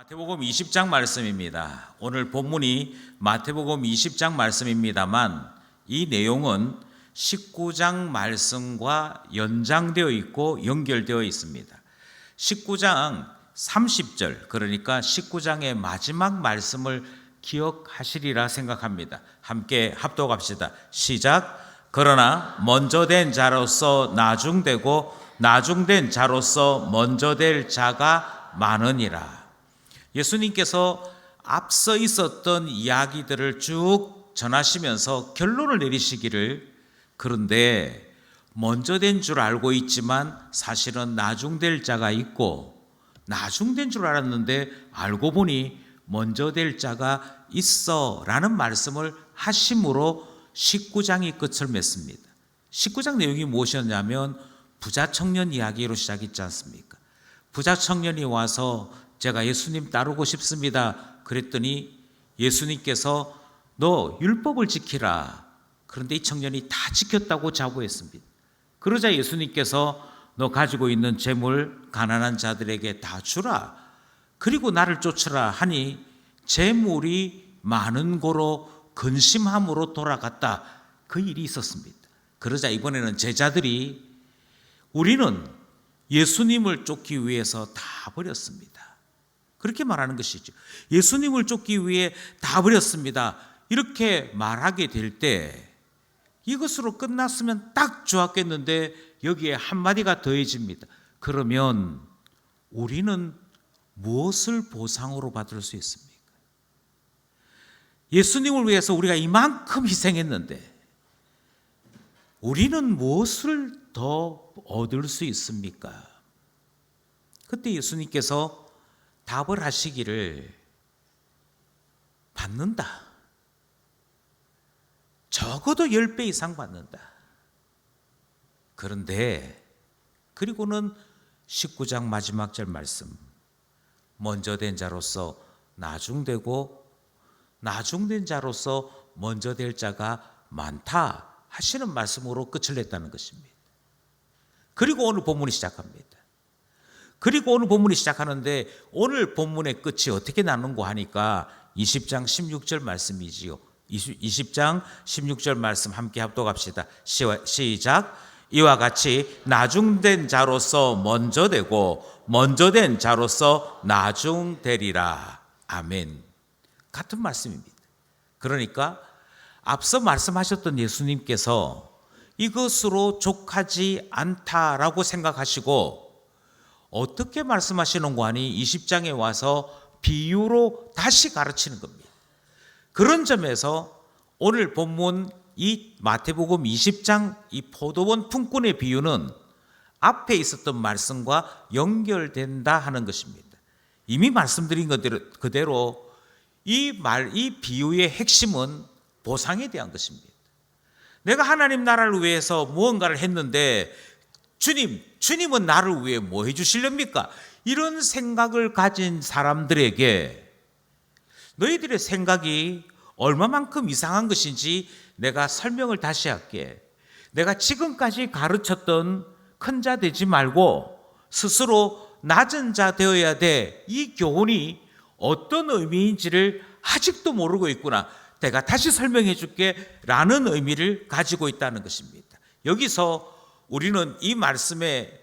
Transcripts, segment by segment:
마태복음 20장 말씀입니다. 오늘 본문이 마태복음 20장 말씀입니다만 이 내용은 19장 말씀과 연장되어 있고 연결되어 있습니다. 19장 30절, 그러니까 19장의 마지막 말씀을 기억하시리라 생각합니다. 함께 합독합시다. 시작. 그러나 먼저 된 자로서 나중되고 나중된 자로서 먼저 될 자가 많으니라. 예수님께서 앞서 있었던 이야기들을 쭉 전하시면서 결론을 내리시기를, 그런데 먼저 된 줄 알고 있지만 사실은 나중될 자가 있고, 나중된 줄 알았는데 알고 보니 먼저 될 자가 있어 라는 말씀을 하심으로 19장이 끝을 맺습니다. 19장 내용이 무엇이었냐면 부자 청년 이야기로 시작했지 않습니까? 부자 청년이 와서 제가 예수님 따르고 싶습니다. 그랬더니 예수님께서 너 율법을 지키라. 그런데 이 청년이 다 지켰다고 자부했습니다. 그러자 예수님께서 너 가지고 있는 재물 가난한 자들에게 다 주라. 그리고 나를 쫓으라 하니 재물이 많은 고로 근심함으로 돌아갔다. 그 일이 있었습니다. 그러자 이번에는 제자들이 우리는 예수님을 쫓기 위해서 다 버렸습니다. 그렇게 말하는 것이죠. 예수님을 쫓기 위해 다 버렸습니다. 이렇게 말하게 될 때 이것으로 끝났으면 딱 좋았겠는데 여기에 한마디가 더해집니다. 그러면 우리는 무엇을 보상으로 받을 수 있습니까? 예수님을 위해서 우리가 이만큼 희생했는데 우리는 무엇을 더 얻을 수 있습니까? 그때 예수님께서 답을 하시기를 받는다. 적어도 10배 이상 받는다. 그런데 그리고는 19장 마지막 절 말씀, 먼저 된 자로서 나중되고 나중된 자로서 먼저 될 자가 많다 하시는 말씀으로 끝을 냈다는 것입니다. 그리고 오늘 본문이 시작합니다. 그리고 오늘 본문이 시작하는데 오늘 본문의 끝이 어떻게 나는고 하니까 20장 16절 말씀이지요. 20장 16절 말씀 함께 합독합시다. 시작. 이와 같이 나중된 자로서 먼저 되고 먼저 된 자로서 나중되리라. 아멘. 같은 말씀입니다. 그러니까 앞서 말씀하셨던 예수님께서 이것으로 족하지 않다라고 생각하시고 어떻게 말씀하시는 거 하니 20장에 와서 비유로 다시 가르치는 겁니다. 그런 점에서 오늘 본문 이 마태복음 20장 이 포도원 품꾼의 비유는 앞에 있었던 말씀과 연결된다 하는 것입니다. 이미 말씀드린 그대로 이 비유의 핵심은 보상에 대한 것입니다. 내가 하나님 나라를 위해서 무언가를 했는데 주님은 나를 위해 뭐 해주시렵니까? 이런 생각을 가진 사람들에게 너희들의 생각이 얼마만큼 이상한 것인지 내가 설명을 다시 할게. 내가 지금까지 가르쳤던 큰 자 되지 말고 스스로 낮은 자 되어야 돼. 이 교훈이 어떤 의미인지를 아직도 모르고 있구나. 내가 다시 설명해 줄게 라는 의미를 가지고 있다는 것입니다. 여기서 우리는 이 말씀에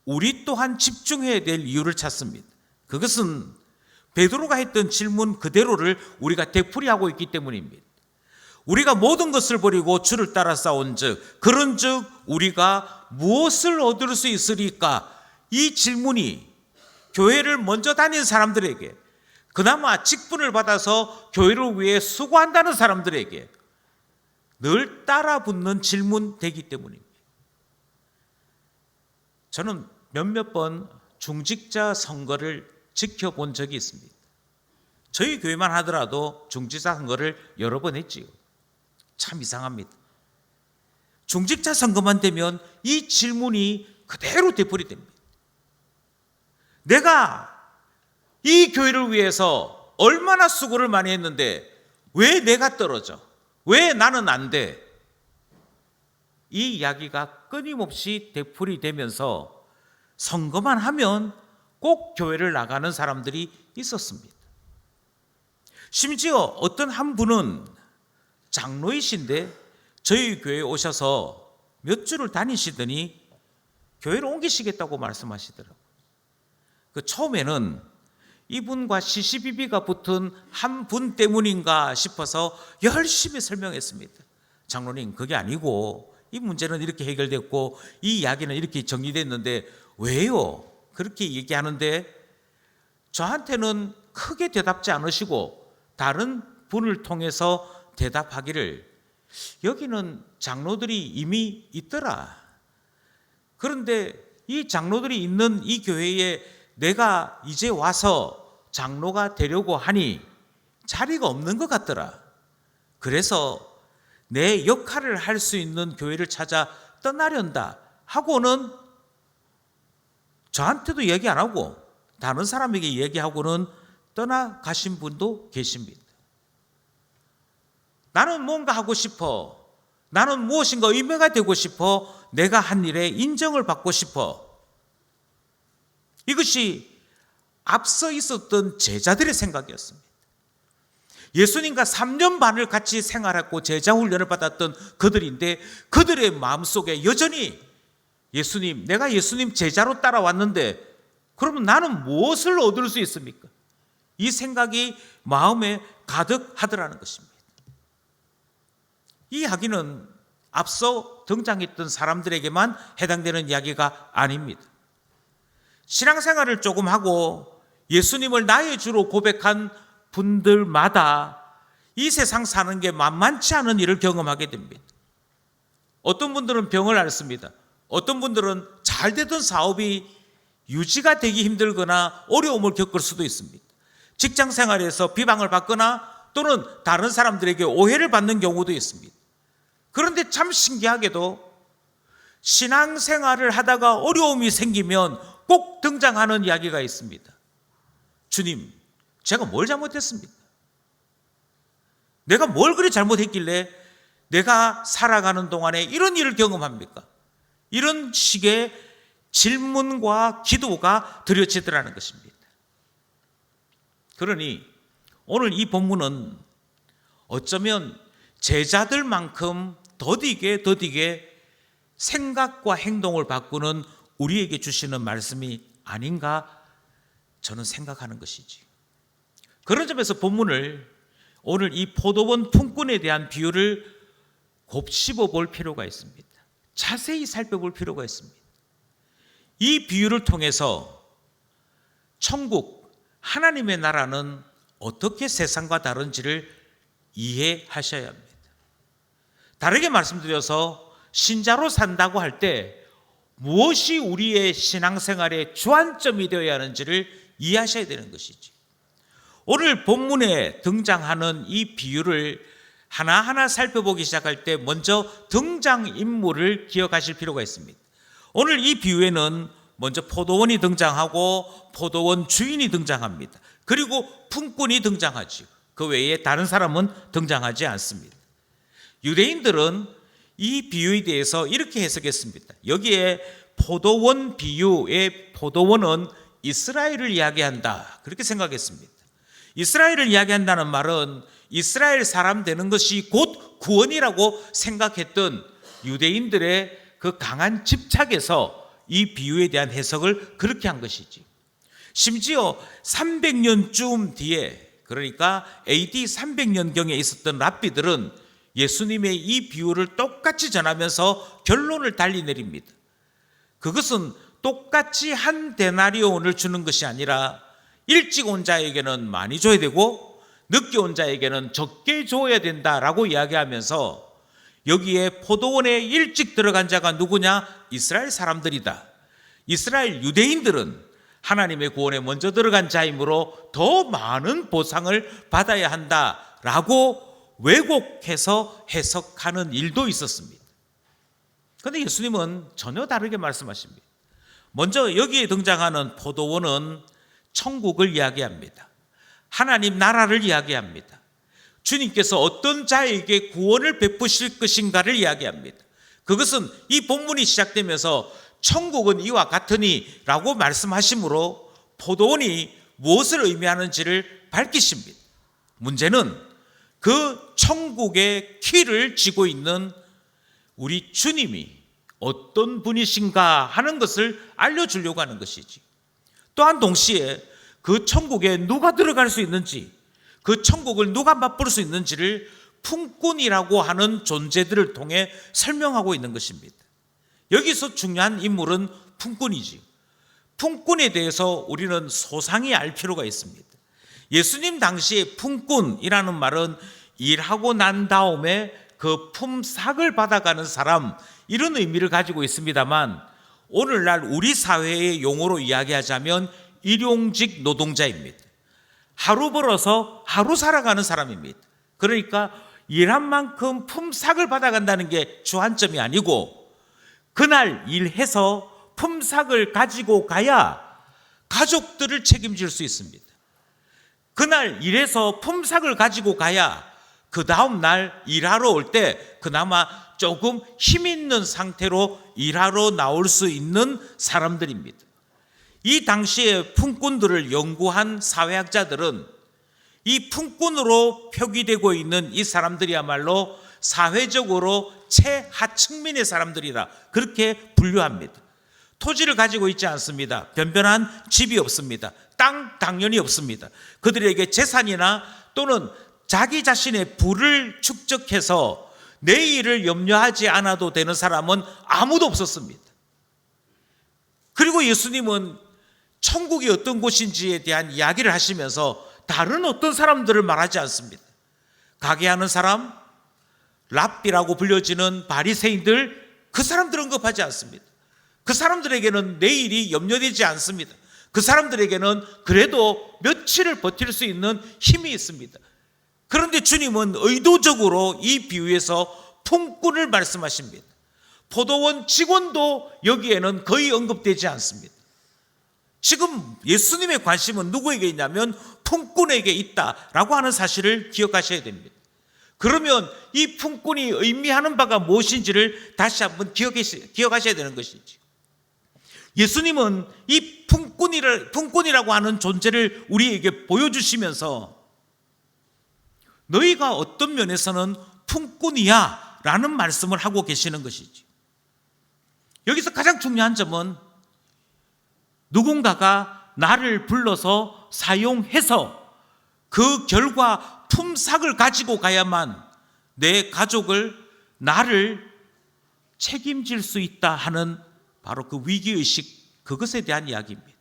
우리 또한 집중해야 될 이유를 찾습니다. 그것은 베드로가 했던 질문 그대로를 우리가 되풀이하고 있기 때문입니다. 우리가 모든 것을 버리고 주를 따라 싸운즉 그런즉 우리가 무엇을 얻을 수 있으리까? 이 질문이 교회를 먼저 다닌 사람들에게, 그나마 직분을 받아서 교회를 위해 수고한다는 사람들에게 늘 따라붙는 질문 되기 때문입니다. 저는 몇몇 번 중직자 선거를 지켜본 적이 있습니다. 저희 교회만 하더라도 중직자 선거를 여러 번 했지요. 참 이상합니다. 중직자 선거만 되면 이 질문이 그대로 되풀이됩니다. 내가 이 교회를 위해서 얼마나 수고를 많이 했는데 왜 내가 떨어져? 왜 나는 안 돼? 이 이야기가 끊임없이 되풀이되면서 선거만 하면 꼭 교회를 나가는 사람들이 있었습니다. 심지어 어떤 한 분은 장로이신데 저희 교회에 오셔서 몇 주를 다니시더니 교회를 옮기시겠다고 말씀하시더라고요. 처음에는 이분과 시시비비가 붙은 한 분 때문인가 싶어서 열심히 설명했습니다. 장로님, 그게 아니고 이 문제는 이렇게 해결됐고 이 이야기는 이렇게 정리됐는데 왜요? 그렇게 얘기하는데 저한테는 크게 대답지 않으시고 다른 분을 통해서 대답하기를 여기는 장로들이 이미 있더라. 그런데 이 장로들이 있는 이 교회에 내가 이제 와서 장로가 되려고 하니 자리가 없는 것 같더라. 그래서 내 역할을 할 수 있는 교회를 찾아 떠나련다 하고는 저한테도 얘기 안 하고 다른 사람에게 얘기하고는 떠나가신 분도 계십니다. 나는 뭔가 하고 싶어. 나는 무엇인가 의미가 되고 싶어. 내가 한 일에 인정을 받고 싶어. 이것이 앞서 있었던 제자들의 생각이었습니다. 예수님과 3년 반을 같이 생활했고 제자 훈련을 받았던 그들인데 그들의 마음속에 여전히 예수님, 내가 예수님 제자로 따라왔는데 그러면 나는 무엇을 얻을 수 있습니까? 이 생각이 마음에 가득하더라는 것입니다. 이 이야기는 앞서 등장했던 사람들에게만 해당되는 이야기가 아닙니다. 신앙생활을 조금 하고 예수님을 나의 주로 고백한 분들마다 이 세상 사는 게 만만치 않은 일을 경험하게 됩니다. 어떤 분들은 병을 앓습니다. 어떤 분들은 잘 되던 사업이 유지가 되기 힘들거나 어려움을 겪을 수도 있습니다. 직장 생활에서 비방을 받거나 또는 다른 사람들에게 오해를 받는 경우도 있습니다. 그런데 참 신기하게도 신앙생활을 하다가 어려움이 생기면 꼭 등장하는 이야기가 있습니다. 주님, 제가 뭘 잘못했습니까? 내가 뭘 그리 잘못했길래 내가 살아가는 동안에 이런 일을 경험합니까? 이런 식의 질문과 기도가 드려지더라는 것입니다. 그러니 오늘 이 본문은 어쩌면 제자들만큼 더디게 생각과 행동을 바꾸는 우리에게 주시는 말씀이 아닌가 저는 생각하는 것이지. 그런 점에서 본문을 오늘 이 포도원 품꾼에 대한 비유를 곱씹어 볼 필요가 있습니다. 자세히 살펴볼 필요가 있습니다. 이 비유를 통해서 천국, 하나님의 나라는 어떻게 세상과 다른지를 이해하셔야 합니다. 다르게 말씀드려서 신자로 산다고 할 때 무엇이 우리의 신앙생활의 주안점이 되어야 하는지를 이해하셔야 되는 것이지. 오늘 본문에 등장하는 이 비유를 하나하나 살펴보기 시작할 때 먼저 등장인물을 기억하실 필요가 있습니다. 오늘 이 비유에는 먼저 포도원이 등장하고 포도원 주인이 등장합니다. 그리고 품꾼이 등장하죠. 그 외에 다른 사람은 등장하지 않습니다. 유대인들은 이 비유에 대해서 이렇게 해석했습니다. 여기에 포도원 비유의 포도원은 이스라엘을 이야기한다. 그렇게 생각했습니다. 이스라엘을 이야기한다는 말은 이스라엘 사람 되는 것이 곧 구원이라고 생각했던 유대인들의 그 강한 집착에서 이 비유에 대한 해석을 그렇게 한 것이지. 심지어 300년쯤 뒤에, 그러니까 AD 300년경에 있었던 랍비들은 예수님의 이 비유를 똑같이 전하면서 결론을 달리 내립니다. 그것은 똑같이 한 데나리온을 주는 것이 아니라 일찍 온 자에게는 많이 줘야 되고 늦게 온 자에게는 적게 줘야 된다라고 이야기하면서 여기에 포도원에 일찍 들어간 자가 누구냐? 이스라엘 사람들이다. 이스라엘 유대인들은 하나님의 구원에 먼저 들어간 자이므로 더 많은 보상을 받아야 한다라고 왜곡해서 해석하는 일도 있었습니다. 그런데 예수님은 전혀 다르게 말씀하십니다. 먼저 여기에 등장하는 포도원은 천국을 이야기합니다. 하나님 나라를 이야기합니다. 주님께서 어떤 자에게 구원을 베푸실 것인가를 이야기합니다. 그것은 이 본문이 시작되면서 천국은 이와 같으니 라고 말씀하시므로 포도원이 무엇을 의미하는지를 밝히십니다. 문제는 그 천국의 키를 쥐고 있는 우리 주님이 어떤 분이신가 하는 것을 알려주려고 하는 것이지. 또한 동시에 그 천국에 누가 들어갈 수 있는지, 그 천국을 누가 맛볼 수 있는지를 품꾼이라고 하는 존재들을 통해 설명하고 있는 것입니다. 여기서 중요한 인물은 품꾼이지. 품꾼에 대해서 우리는 소상히 알 필요가 있습니다. 예수님 당시에 품꾼이라는 말은 일하고 난 다음에 그 품삯을 받아가는 사람, 이런 의미를 가지고 있습니다만, 오늘날 우리 사회의 용어로 이야기하자면 일용직 노동자입니다. 하루 벌어서 하루 살아가는 사람입니다. 그러니까 일한 만큼 품삯을 받아간다는 게 주안점이 아니고, 그날 일해서 품삯을 가지고 가야 가족들을 책임질 수 있습니다. 그날 일해서 품삯을 가지고 가야 그 다음 날 일하러 올 때 그나마 조금 힘 있는 상태로 일하러 나올 수 있는 사람들입니다. 이 당시에 품꾼들을 연구한 사회학자들은 이 품꾼으로 표기되고 있는 이 사람들이야말로 사회적으로 최하층민의 사람들이라 그렇게 분류합니다. 토지를 가지고 있지 않습니다. 변변한 집이 없습니다. 땅 당연히 없습니다. 그들에게 재산이나 또는 자기 자신의 부를 축적해서 내일을 염려하지 않아도 되는 사람은 아무도 없었습니다. 그리고 예수님은 천국이 어떤 곳인지에 대한 이야기를 하시면서 다른 어떤 사람들을 말하지 않습니다. 가게하는 사람, 랍비라고 불려지는 바리새인들, 그 사람들은 언급하지 않습니다. 그 사람들에게는 내일이 염려되지 않습니다. 그 사람들에게는 그래도 며칠을 버틸 수 있는 힘이 있습니다. 그런데 주님은 의도적으로 이 비유에서 품꾼을 말씀하십니다. 포도원 직원도 여기에는 거의 언급되지 않습니다. 지금 예수님의 관심은 누구에게 있냐면 품꾼에게 있다라고 하는 사실을 기억하셔야 됩니다. 그러면 이 품꾼이 의미하는 바가 무엇인지를 다시 한번 기억하셔야 되는 것이지. 예수님은 이 품꾼이라고 하는 존재를 우리에게 보여주시면서 너희가 어떤 면에서는 품꾼이야 라는 말씀을 하고 계시는 것이지. 여기서 가장 중요한 점은 누군가가 나를 불러서 사용해서 그 결과 품삯을 가지고 가야만 내 가족을, 나를 책임질 수 있다 하는 바로 그 위기의식, 그것에 대한 이야기입니다.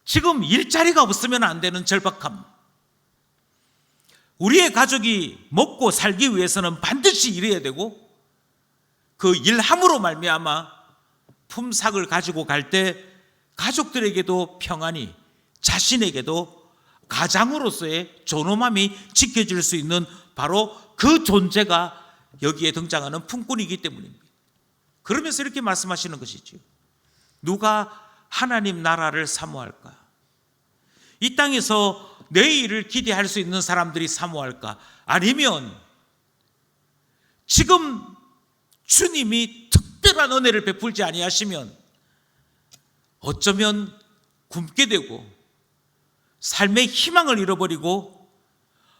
지금 일자리가 없으면 안 되는 절박함. 우리의 가족이 먹고 살기 위해서는 반드시 일해야 되고, 그 일함으로 말미암아 품삯을 가지고 갈 때 가족들에게도 평안이, 자신에게도 가장으로서의 존엄함이 지켜질 수 있는 바로 그 존재가 여기에 등장하는 품꾼이기 때문입니다. 그러면서 이렇게 말씀하시는 것이죠. 누가 하나님 나라를 사모할까? 이 땅에서 내일을 기대할 수 있는 사람들이 사모할까? 아니면 지금 주님이 특별한 은혜를 베풀지 아니하시면 어쩌면 굶게 되고 삶의 희망을 잃어버리고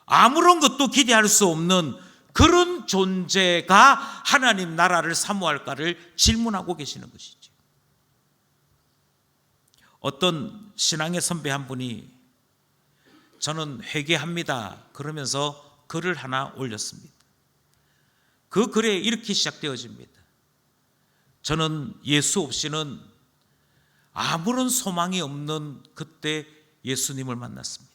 아무런 것도 기대할 수 없는 그런 존재가 하나님 나라를 사모할까를 질문하고 계시는 것이죠. 어떤 신앙의 선배 한 분이 저는 회개합니다 그러면서 글을 하나 올렸습니다. 그 글에 이렇게 시작되어집니다. 저는 예수 없이는 아무런 소망이 없는 그때 예수님을 만났습니다.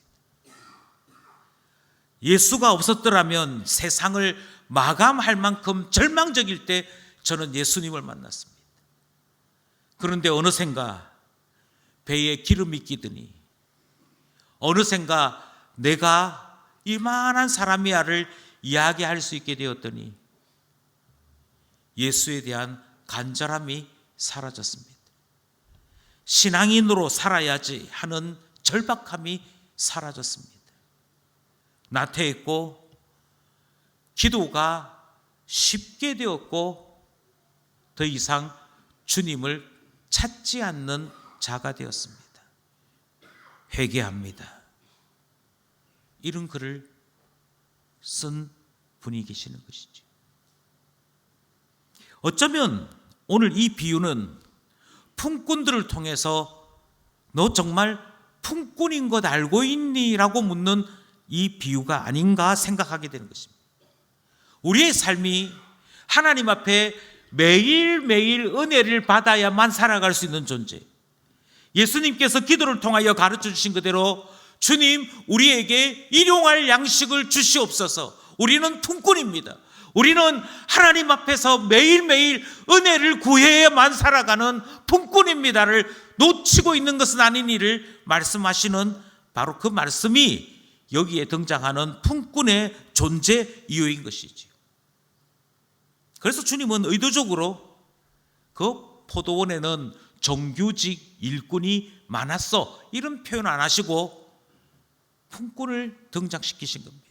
예수가 없었더라면 세상을 마감할 만큼 절망적일 때 저는 예수님을 만났습니다. 그런데 어느샌가 배에 기름이 끼더니 어느샌가 내가 이만한 사람이야를 이야기할 수 있게 되었더니 예수에 대한 간절함이 사라졌습니다. 신앙인으로 살아야지 하는 절박함이 사라졌습니다. 나태했고 기도가 쉽게 되었고 더 이상 주님을 찾지 않는 자가 되었습니다. 회개합니다. 이런 글을 쓴 분이 계시는 것이죠. 어쩌면 오늘 이 비유는 품꾼들을 통해서 너 정말 품꾼인 것 알고 있니? 라고 묻는 이 비유가 아닌가 생각하게 되는 것입니다. 우리의 삶이 하나님 앞에 매일매일 은혜를 받아야만 살아갈 수 있는 존재, 예수님께서 기도를 통하여 가르쳐 주신 그대로 주님 우리에게 일용할 양식을 주시옵소서. 우리는 품꾼입니다. 우리는 하나님 앞에서 매일매일 은혜를 구해야만 살아가는 품꾼입니다를 놓치고 있는 것은 아닌 일을 말씀하시는 바로 그 말씀이 여기에 등장하는 품꾼의 존재 이유인 것이지요. 그래서 주님은 의도적으로 그 포도원에는 정규직 일꾼이 많았어 이런 표현 안 하시고 품꾼을 등장시키신 겁니다.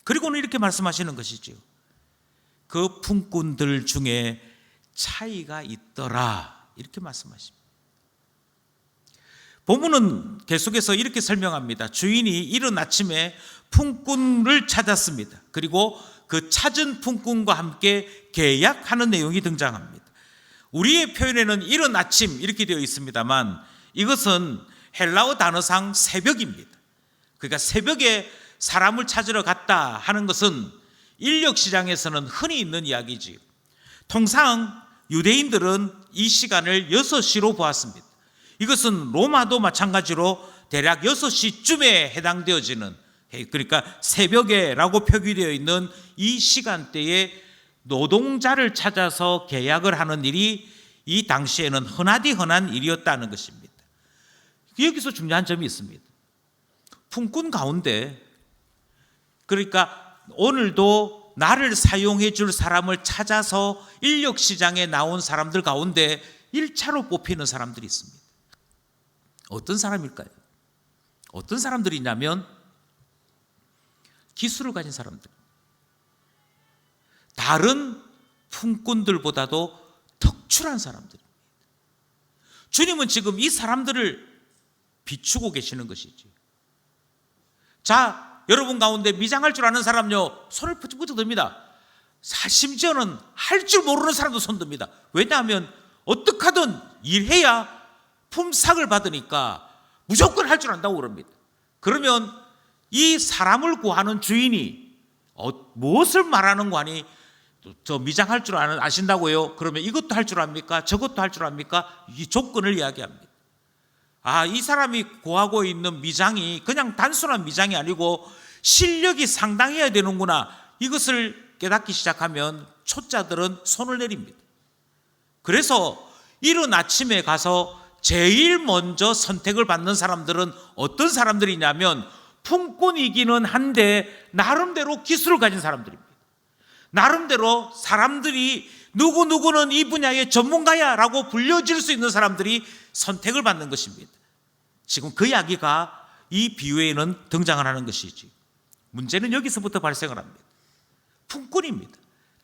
그리고는 이렇게 말씀하시는 것이죠. 그 품꾼들 중에 차이가 있더라 이렇게 말씀하십니다. 본문은 계속해서 이렇게 설명합니다. 주인이 이른 아침에 품꾼을 찾았습니다. 그리고 그 찾은 품꾼과 함께 계약하는 내용이 등장합니다. 우리의 표현에는 이른 아침 이렇게 되어 있습니다만 이것은 헬라어 단어상 새벽입니다. 그러니까 새벽에 사람을 찾으러 갔다 하는 것은 인력시장에서는 흔히 있는 이야기지요. 통상 유대인들은 이 시간을 6시로 보았습니다. 이것은 로마도 마찬가지로 대략 6시쯤에 해당되어지는, 그러니까 새벽에라고 표기되어 있는 이 시간대에 노동자를 찾아서 계약을 하는 일이 이 당시에는 흔하디 흔한 일이었다는 것입니다. 여기서 중요한 점이 있습니다. 품꾼 가운데, 그러니까 오늘도 나를 사용해 줄 사람을 찾아서 인력시장에 나온 사람들 가운데 1차로 뽑히는 사람들이 있습니다. 어떤 사람일까요? 어떤 사람들이냐면 기술을 가진 사람들, 다른 품꾼들보다도 특출한 사람들입니다. 주님은 지금 이 사람들을 비추고 계시는 것이지. 자, 여러분 가운데 미장할 줄 아는 사람요, 손을 부쩍부쩍 듭니다. 심지어는 할 줄 모르는 사람도 손 듭니다. 왜냐하면 어떻게 하든 일해야 품삯을 받으니까 무조건 할 줄 안다고 그럽니다. 그러면 이 사람을 구하는 주인이 무엇을 말하는 거 아니? 저 미장할 줄 아신다고요? 그러면 이것도 할 줄 압니까? 저것도 할 줄 압니까? 이 조건을 이야기합니다. 아, 이 사람이 구하고 있는 미장이 그냥 단순한 미장이 아니고 실력이 상당해야 되는구나. 이것을 깨닫기 시작하면 초짜들은 손을 내립니다. 그래서 이른 아침에 가서 제일 먼저 선택을 받는 사람들은 어떤 사람들이냐면 품꾼이기는 한데 나름대로 기술을 가진 사람들입니다. 나름대로 사람들이 누구누구는 이 분야의 전문가야 라고 불려질 수 있는 사람들이 선택을 받는 것입니다. 지금 그 이야기가 이 비유에는 등장을 하는 것이지. 문제는 여기서부터 발생을 합니다. 품꾼입니다.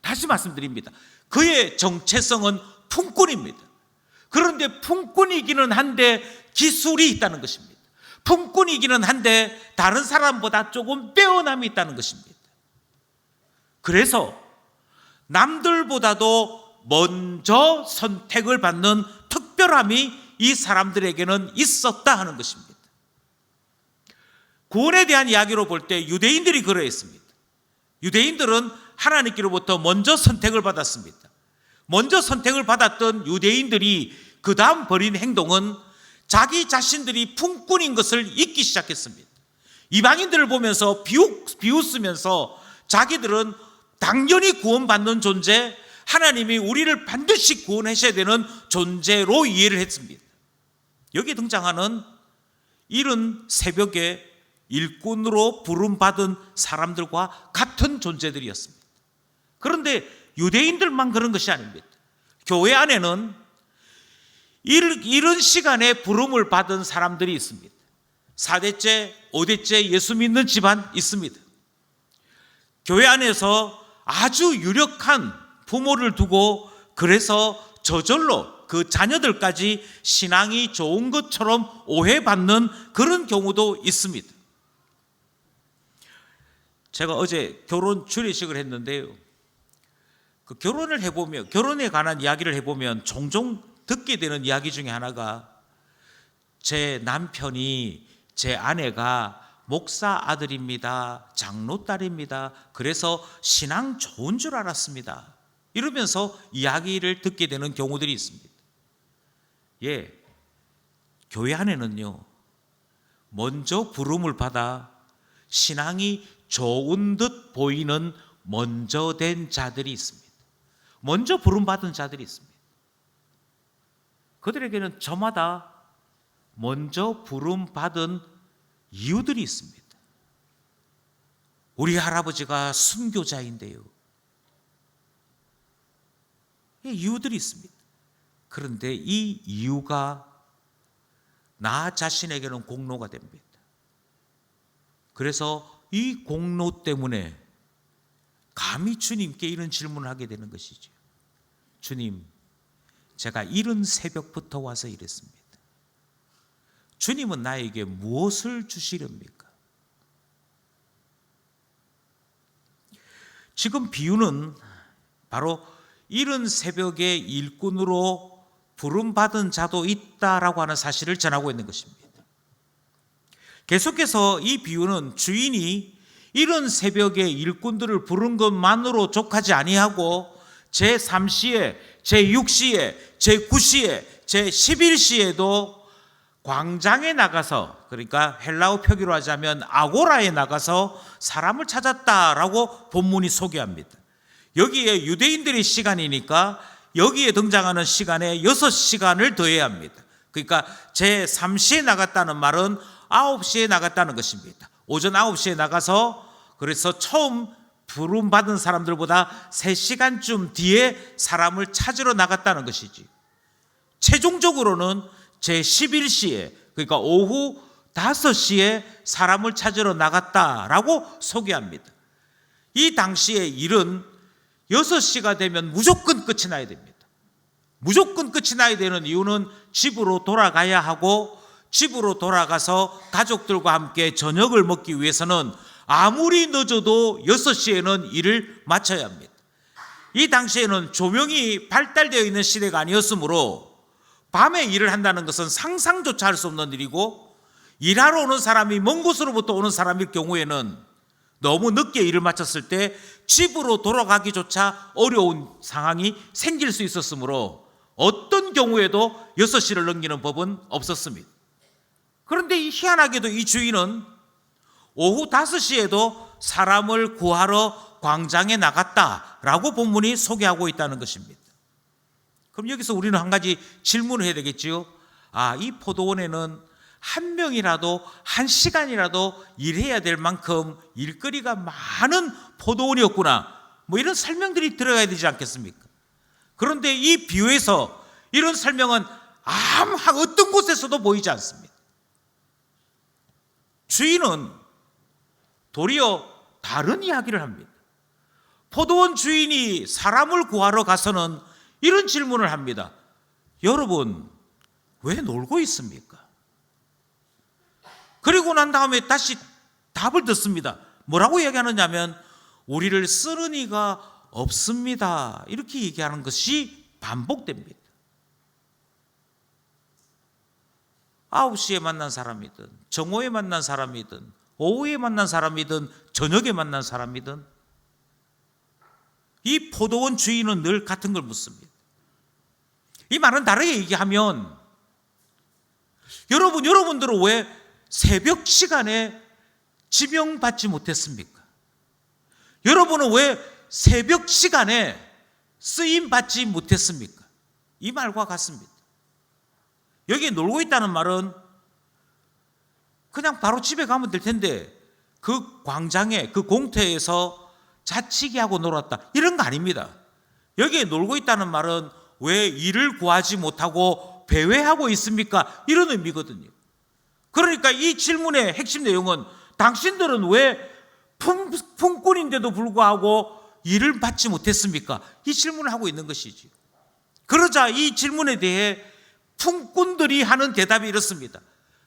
다시 말씀드립니다. 그의 정체성은 품꾼입니다. 그런데 품꾼이기는 한데 기술이 있다는 것입니다. 품꾼이기는 한데 다른 사람보다 조금 빼어남이 있다는 것입니다. 그래서 남들보다도 먼저 선택을 받는 특별함이 이 사람들에게는 있었다 하는 것입니다. 구원에 대한 이야기로 볼 때 유대인들이 그러했습니다. 유대인들은 하나님께로부터 먼저 선택을 받았습니다. 먼저 선택을 받았던 유대인들이 그 다음 벌인 행동은 자기 자신들이 품꾼인 것을 잊기 시작했습니다. 이방인들을 보면서 비웃으면서 자기들은 당연히 구원받는 존재, 하나님이 우리를 반드시 구원하셔야 되는 존재로 이해를 했습니다. 여기에 등장하는 이른 새벽에 일꾼으로 부름받은 사람들과 같은 존재들이었습니다. 그런데 유대인들만 그런 것이 아닙니다. 교회 안에는 이른 시간에 부름을 받은 사람들이 있습니다. 4대째, 5대째 예수 믿는 집안 있습니다. 교회 안에서 아주 유력한 부모를 두고 그래서 저절로 그 자녀들까지 신앙이 좋은 것처럼 오해받는 그런 경우도 있습니다. 제가 어제 결혼 주례식을 했는데요. 그 결혼을 해보면, 결혼에 관한 이야기를 해보면 종종 듣게 되는 이야기 중에 하나가, 제 남편이, 제 아내가 목사 아들입니다, 장로 딸입니다, 그래서 신앙 좋은 줄 알았습니다, 이러면서 이야기를 듣게 되는 경우들이 있습니다. 예, 교회 안에는요, 먼저 부름을 받아 신앙이 좋은 듯 보이는 먼저 된 자들이 있습니다. 먼저 부름받은 자들이 있습니다. 그들에게는 저마다 먼저 부름받은 이유들이 있습니다. 우리 할아버지가 순교자인데요, 이유들이 있습니다. 그런데 이 이유가 나 자신에게는 공로가 됩니다. 그래서 이 공로 때문에 감히 주님께 이런 질문을 하게 되는 것이죠. 주님, 제가 이른 새벽부터 와서 이랬습니다. 주님은 나에게 무엇을 주시렵니까? 지금 비유는 바로 이른 새벽에 일꾼으로 부름받은 자도 있다라고 하는 사실을 전하고 있는 것입니다. 계속해서 이 비유는 주인이 이른 새벽에 일꾼들을 부른 것만으로 족하지 아니하고 제3시에, 제6시에, 제9시에, 제11시에도 광장에 나가서, 그러니까 헬라어 표기로 하자면 아고라에 나가서 사람을 찾았다라고 본문이 소개합니다. 여기에 유대인들의 시간이니까 여기에 등장하는 시간에 6시간을 더해야 합니다. 그러니까 제3시에 나갔다는 말은 9시에 나갔다는 것입니다. 오전 9시에 나가서, 그래서 처음 부름받은 사람들보다 3시간쯤 뒤에 사람을 찾으러 나갔다는 것이지. 최종적으로는 제11시에, 그러니까 오후 5시에 사람을 찾으러 나갔다라고 소개합니다. 이 당시의 일은 6시가 되면 무조건 끝이 나야 됩니다. 무조건 끝이 나야 되는 이유는 집으로 돌아가야 하고, 집으로 돌아가서 가족들과 함께 저녁을 먹기 위해서는 아무리 늦어도 6시에는 일을 마쳐야 합니다. 이 당시에는 조명이 발달되어 있는 시대가 아니었으므로 밤에 일을 한다는 것은 상상조차 할 수 없는 일이고, 일하러 오는 사람이 먼 곳으로부터 오는 사람일 경우에는 너무 늦게 일을 마쳤을 때 집으로 돌아가기조차 어려운 상황이 생길 수 있었으므로 어떤 경우에도 6시를 넘기는 법은 없었습니다. 그런데 희한하게도 이 주인은 오후 5시에도 사람을 구하러 광장에 나갔다라고 본문이 소개하고 있다는 것입니다. 그럼 여기서 우리는 한 가지 질문을 해야 되겠지요. 이 포도원에는 한 명이라도 1시간이라도 일해야 될 만큼 일거리가 많은 포도원이었구나, 이런 설명들이 들어가야 되지 않겠습니까? 그런데 이 비유에서 이런 설명은 어떤 곳에서도 보이지 않습니다. 주인은 도리어 다른 이야기를 합니다. 포도원 주인이 사람을 구하러 가서는 이런 질문을 합니다. 여러분, 왜 놀고 있습니까? 그리고 난 다음에 다시 답을 듣습니다. 뭐라고 이야기하느냐 하면, 우리를 쓰는 이가 없습니다, 이렇게 얘기하는 것이 반복됩니다. 9시에 만난 사람이든, 정오에 만난 사람이든, 오후에 만난 사람이든, 저녁에 만난 사람이든, 이 포도원 주인은 늘 같은 걸 묻습니다. 이 말은 다르게 얘기하면, 여러분들은 왜 새벽 시간에 지명받지 못했습니까? 여러분은 왜 새벽 시간에 쓰임받지 못했습니까? 이 말과 같습니다. 여기에 놀고 있다는 말은 그냥 바로 집에 가면 될 텐데 그 광장에, 그 공터에서 자치기 하고 놀았다, 이런 거 아닙니다. 여기에 놀고 있다는 말은 왜 일을 구하지 못하고 배회하고 있습니까? 이런 의미거든요. 그러니까 이 질문의 핵심 내용은, 당신들은 왜 품꾼인데도 불구하고 일을 받지 못했습니까? 이 질문을 하고 있는 것이지. 그러자 이 질문에 대해 품꾼들이 하는 대답이 이렇습니다.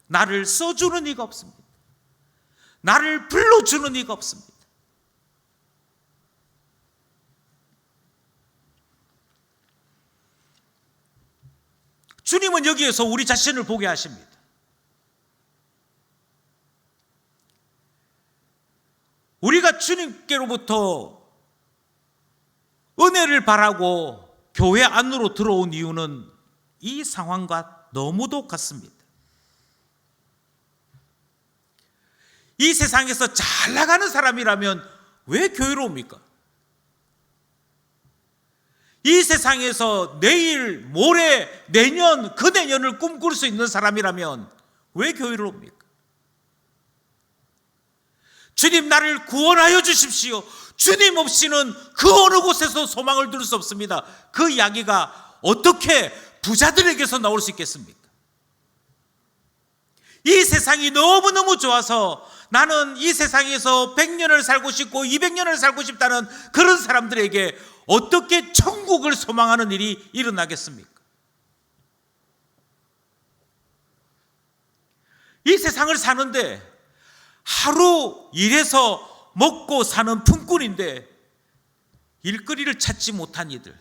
나를 써주는 이가 없습니다. 나를 불러주는 이가 없습니다. 주님은 여기에서 우리 자신을 보게 하십니다. 우리가 주님께로부터 은혜를 바라고 교회 안으로 들어온 이유는 이 상황과 너무도 같습니다. 이 세상에서 잘 나가는 사람이라면 왜 교회로 옵니까? 이 세상에서 내일, 모레, 내년, 그 내년을 꿈꿀 수 있는 사람이라면 왜 교회로 옵니까? 주님 나를 구원하여 주십시오. 주님 없이는 그 어느 곳에서 소망을 둘 수 없습니다. 그 이야기가 어떻게 부자들에게서 나올 수 있겠습니까? 이 세상이 너무너무 좋아서 나는 이 세상에서 100년을 살고 싶고 200년을 살고 싶다는 그런 사람들에게 어떻게 천국을 소망하는 일이 일어나겠습니까? 이 세상을 사는데 하루 일해서 먹고 사는 품꾼인데 일거리를 찾지 못한 이들,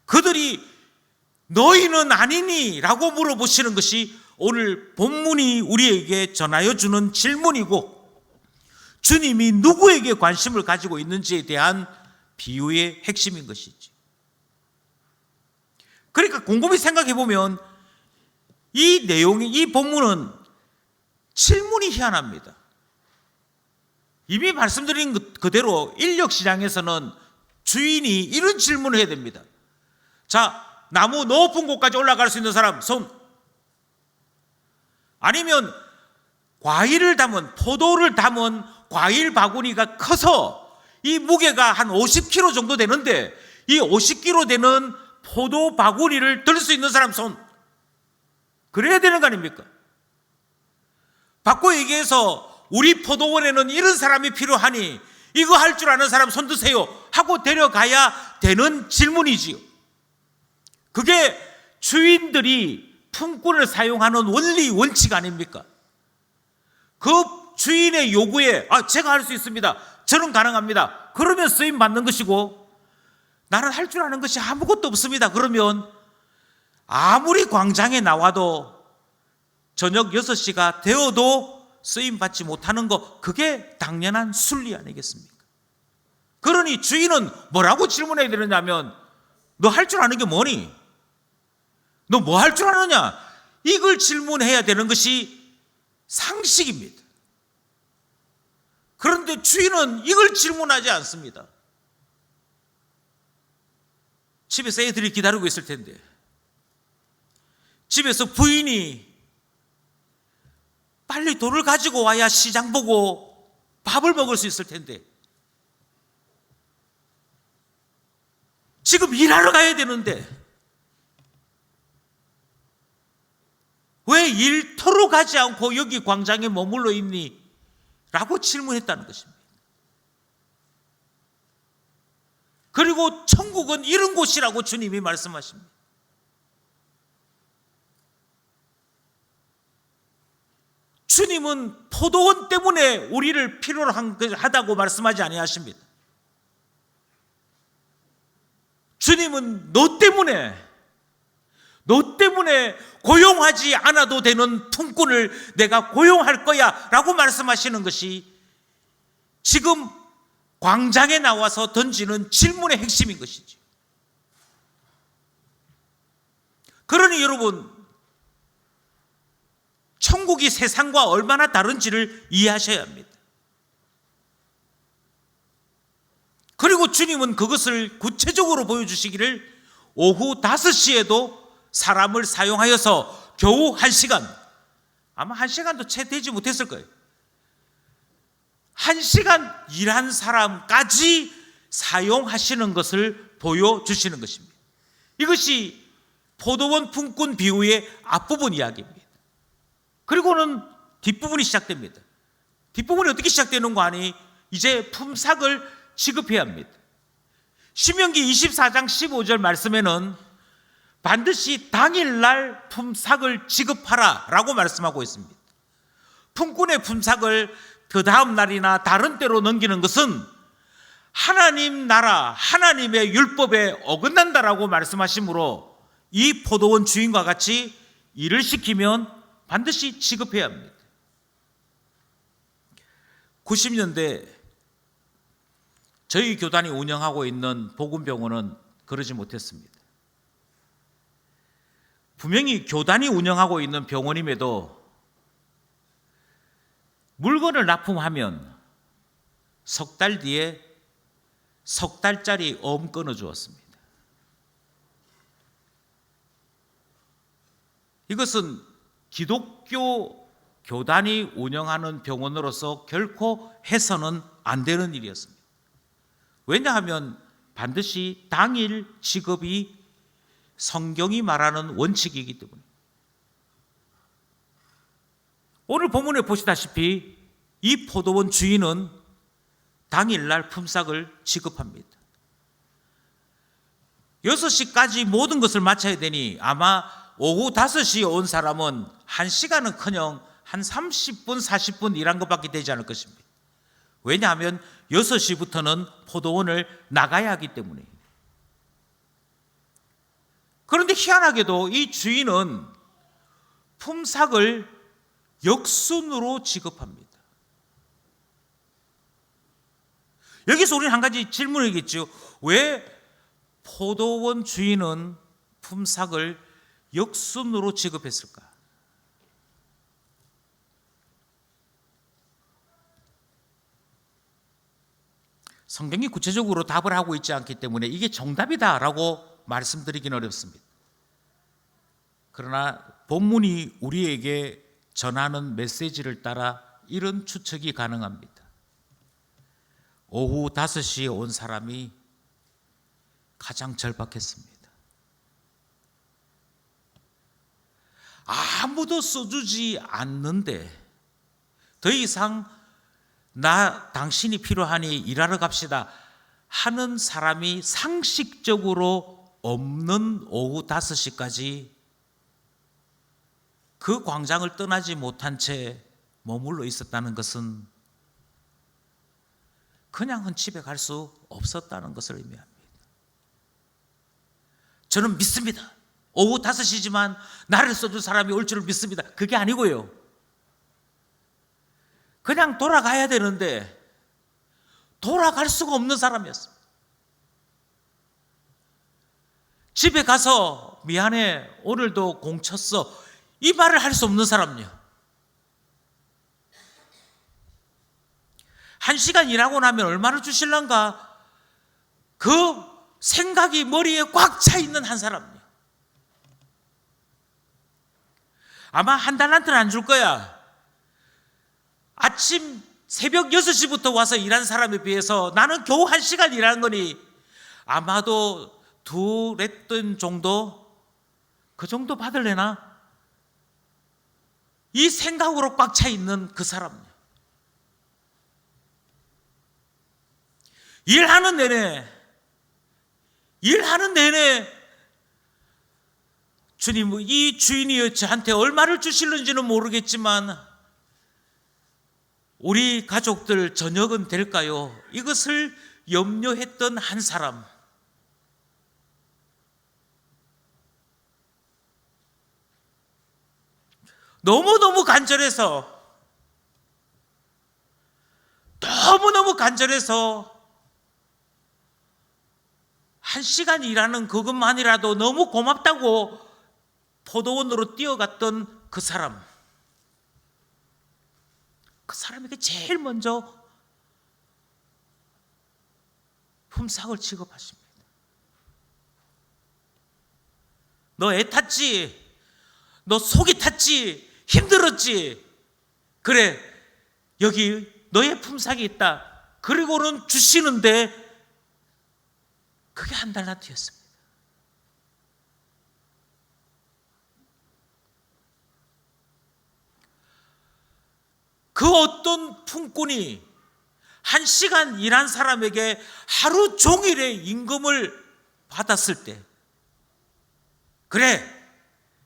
그들이 너희는 아니니? 라고 물어보시는 것이 오늘 본문이 우리에게 전하여 주는 질문이고, 주님이 누구에게 관심을 가지고 있는지에 대한 비유의 핵심인 것이지. 그러니까 곰곰이 생각해 보면 이 내용이, 이 본문은 질문이 희한합니다. 이미 말씀드린 그대로 인력시장에서는 주인이 이런 질문을 해야 됩니다. 자, 나무 높은 곳까지 올라갈 수 있는 사람 손. 아니면 과일을 담은, 포도를 담은 과일 바구니가 커서 이 무게가 한 50kg 정도 되는데 이 50kg 되는 포도 바구니를 들 수 있는 사람 손. 그래야 되는 거 아닙니까? 바꿔 얘기해서 우리 포도원에는 이런 사람이 필요하니 이거 할 줄 아는 사람 손 드세요 하고 데려가야 되는 질문이지요. 그게 주인들이 품꾼을 사용하는 원리, 원칙 아닙니까? 그 주인의 요구에 제가 할 수 있습니다, 저는 가능합니다, 그러면 쓰임 받는 것이고, 나는 할 줄 아는 것이 아무것도 없습니다, 그러면 아무리 광장에 나와도 저녁 6시가 되어도 쓰임 받지 못하는 거, 그게 당연한 순리 아니겠습니까? 그러니 주인은 뭐라고 질문해야 되느냐면, 너 할 줄 아는 게 뭐니? 너 뭐 할 줄 아느냐? 이걸 질문해야 되는 것이 상식입니다. 그런데 주인은 이걸 질문하지 않습니다. 집에서 애들이 기다리고 있을 텐데, 집에서 부인이 빨리 돈을 가지고 와야 시장 보고 밥을 먹을 수 있을 텐데, 지금 일하러 가야 되는데 왜 일터로 가지 않고 여기 광장에 머물러 있니? 라고 질문했다는 것입니다. 그리고 천국은 이런 곳이라고 주님이 말씀하십니다. 주님은 포도원 때문에 우리를 필요로 하다고 말씀하지 아니하십니다. 주님은 너 때문에 고용하지 않아도 되는 품꾼을 내가 고용할 거야 라고 말씀하시는 것이 지금 광장에 나와서 던지는 질문의 핵심인 것이죠. 그러니 여러분, 천국이 세상과 얼마나 다른지를 이해하셔야 합니다. 그리고 주님은 그것을 구체적으로 보여주시기를 오후 5시에도 사람을 사용하여서 겨우 1시간, 아마 1시간도 채 되지 못했을 거예요. 1시간 일한 사람까지 사용하시는 것을 보여주시는 것입니다. 이것이 포도원 품꾼 비유의 앞부분 이야기입니다. 그리고는 뒷부분이 시작됩니다. 뒷부분이 어떻게 시작되는 거 아니? 이제 품삯을 지급해야 합니다. 신명기 24장 15절 말씀에는 반드시 당일날 품삯을 지급하라 라고 말씀하고 있습니다. 품꾼의 품삯을 그 다음 날이나 다른 때로 넘기는 것은 하나님 나라, 하나님의 율법에 어긋난다라고 말씀하시므로 이 포도원 주인과 같이 일을 시키면 반드시 지급해야 합니다. 90년대 저희 교단이 운영하고 있는 복음병원은 그러지 못했습니다. 분명히 교단이 운영하고 있는 병원임에도 물건을 납품하면 석 달 뒤에 석 달짜리 어음 끊어 주었습니다. 이것은 기독교 교단이 운영하는 병원으로서 결코 해서는 안 되는 일이었습니다. 왜냐하면 반드시 당일 지급이 성경이 말하는 원칙이기 때문에. 오늘 본문에 보시다시피 이 포도원 주인은 당일날 품삯을 지급합니다. 6시까지 모든 것을 마쳐야 되니 아마 오후 5시에 온 사람은 1시간은커녕 한 30분, 40분 일한 것밖에 되지 않을 것입니다. 왜냐하면 6시부터는 포도원을 나가야 하기 때문에. 그런데 희한하게도 이 주인은 품삯을 역순으로 지급합니다. 여기서 우리는 한 가지 질문이겠죠. 왜 포도원 주인은 품삯을 역순으로 지급했을까? 성경이 구체적으로 답을 하고 있지 않기 때문에 이게 정답이다라고 말씀드리기는 어렵습니다. 그러나 본문이 우리에게 전하는 메시지를 따라 이런 추측이 가능합니다. 오후 5시에 온 사람이 가장 절박했습니다. 아무도 써주지 않는데 더 이상 당신이 필요하니 일하러 갑시다 하는 사람이 상식적으로 없는 오후 5시까지 그 광장을 떠나지 못한 채 머물러 있었다는 것은 그냥은 집에 갈 수 없었다는 것을 의미합니다. 저는 믿습니다. 오후 5시지만 나를 써줄 사람이 올 줄을 믿습니다. 그게 아니고요. 그냥 돌아가야 되는데 돌아갈 수가 없는 사람이었습니다. 집에 가서 미안해 오늘도 공쳤어 이 말을 할 수 없는 사람이요. 1시간 일하고 나면 얼마를 주실란가 그 생각이 머리에 꽉 차 있는 한 사람이요. 아마 한 달란트는 안 줄 거야. 아침 새벽 6시부터 와서 일한 사람에 비해서 나는 겨우 1시간 일하는 거니 아마도 2렛돈 정도? 그 정도 받을래나? 이 생각으로 꽉 차 있는 그 사람. 일하는 내내 주님 이 주인이 저한테 얼마를 주실는지는 모르겠지만 우리 가족들 저녁은 될까요? 이것을 염려했던 한 사람. 너무너무 간절해서 1시간 일하는 그것만이라도 너무 고맙다고 포도원으로 뛰어갔던 그 사람. 그 사람에게 제일 먼저 품삯을 지급하십니다. 너 애 탔지? 너 속이 탔지? 힘들었지? 그래 여기 너의 품삯이 있다. 그리고는 주시는데 그게 한 달란트였습니다. 그 어떤 품꾼이 1시간 일한 사람에게 하루 종일의 임금을 받았을 때, 그래,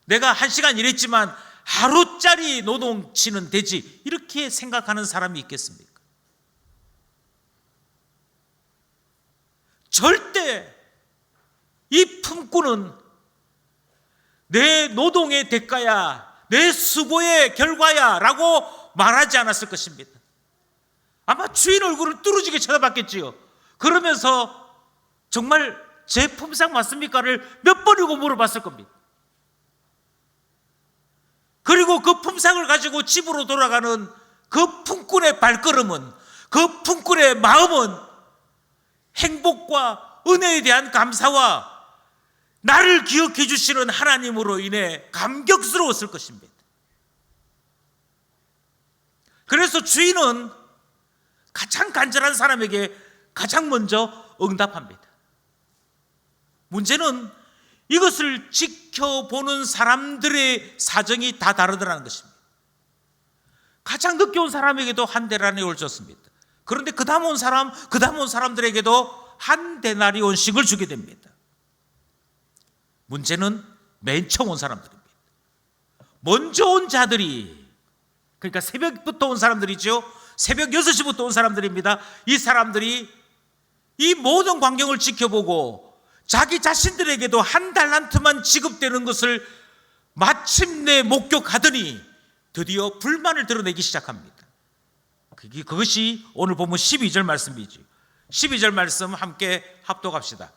내가 1시간 일했지만 하루짜리 노동치는 되지, 이렇게 생각하는 사람이 있겠습니까? 절대 이 품꾼은 내 노동의 대가야, 내 수고의 결과야 라고 말하지 않았을 것입니다. 아마 주인 얼굴을 뚫어지게 쳐다봤겠지요. 그러면서 정말 제 품삯 맞습니까를 몇 번이고 물어봤을 겁니다. 그리고 그 품삯을 가지고 집으로 돌아가는 그 품꾼의 발걸음은, 그 품꾼의 마음은 행복과 은혜에 대한 감사와 나를 기억해 주시는 하나님으로 인해 감격스러웠을 것입니다. 그래서 주인은 가장 간절한 사람에게 가장 먼저 응답합니다. 문제는 이것을 지켜보는 사람들의 사정이 다 다르더라는 것입니다. 가장 늦게 온 사람에게도 한 데나리온을 줬습니다. 그런데 그 다음 온 사람들에게도 한 데나리온씩을 주게 됩니다. 문제는 맨 처음 온 사람들입니다. 먼저 온 자들이, 그러니까 새벽부터 온 사람들이죠. 새벽 6시부터 온 사람들입니다. 이 사람들이 이 모든 광경을 지켜보고 자기 자신들에게도 한 달란트만 지급되는 것을 마침내 목격하더니 드디어 불만을 드러내기 시작합니다. 그것이 오늘 보면 12절 말씀이죠. 12절 말씀 함께 합독합시다.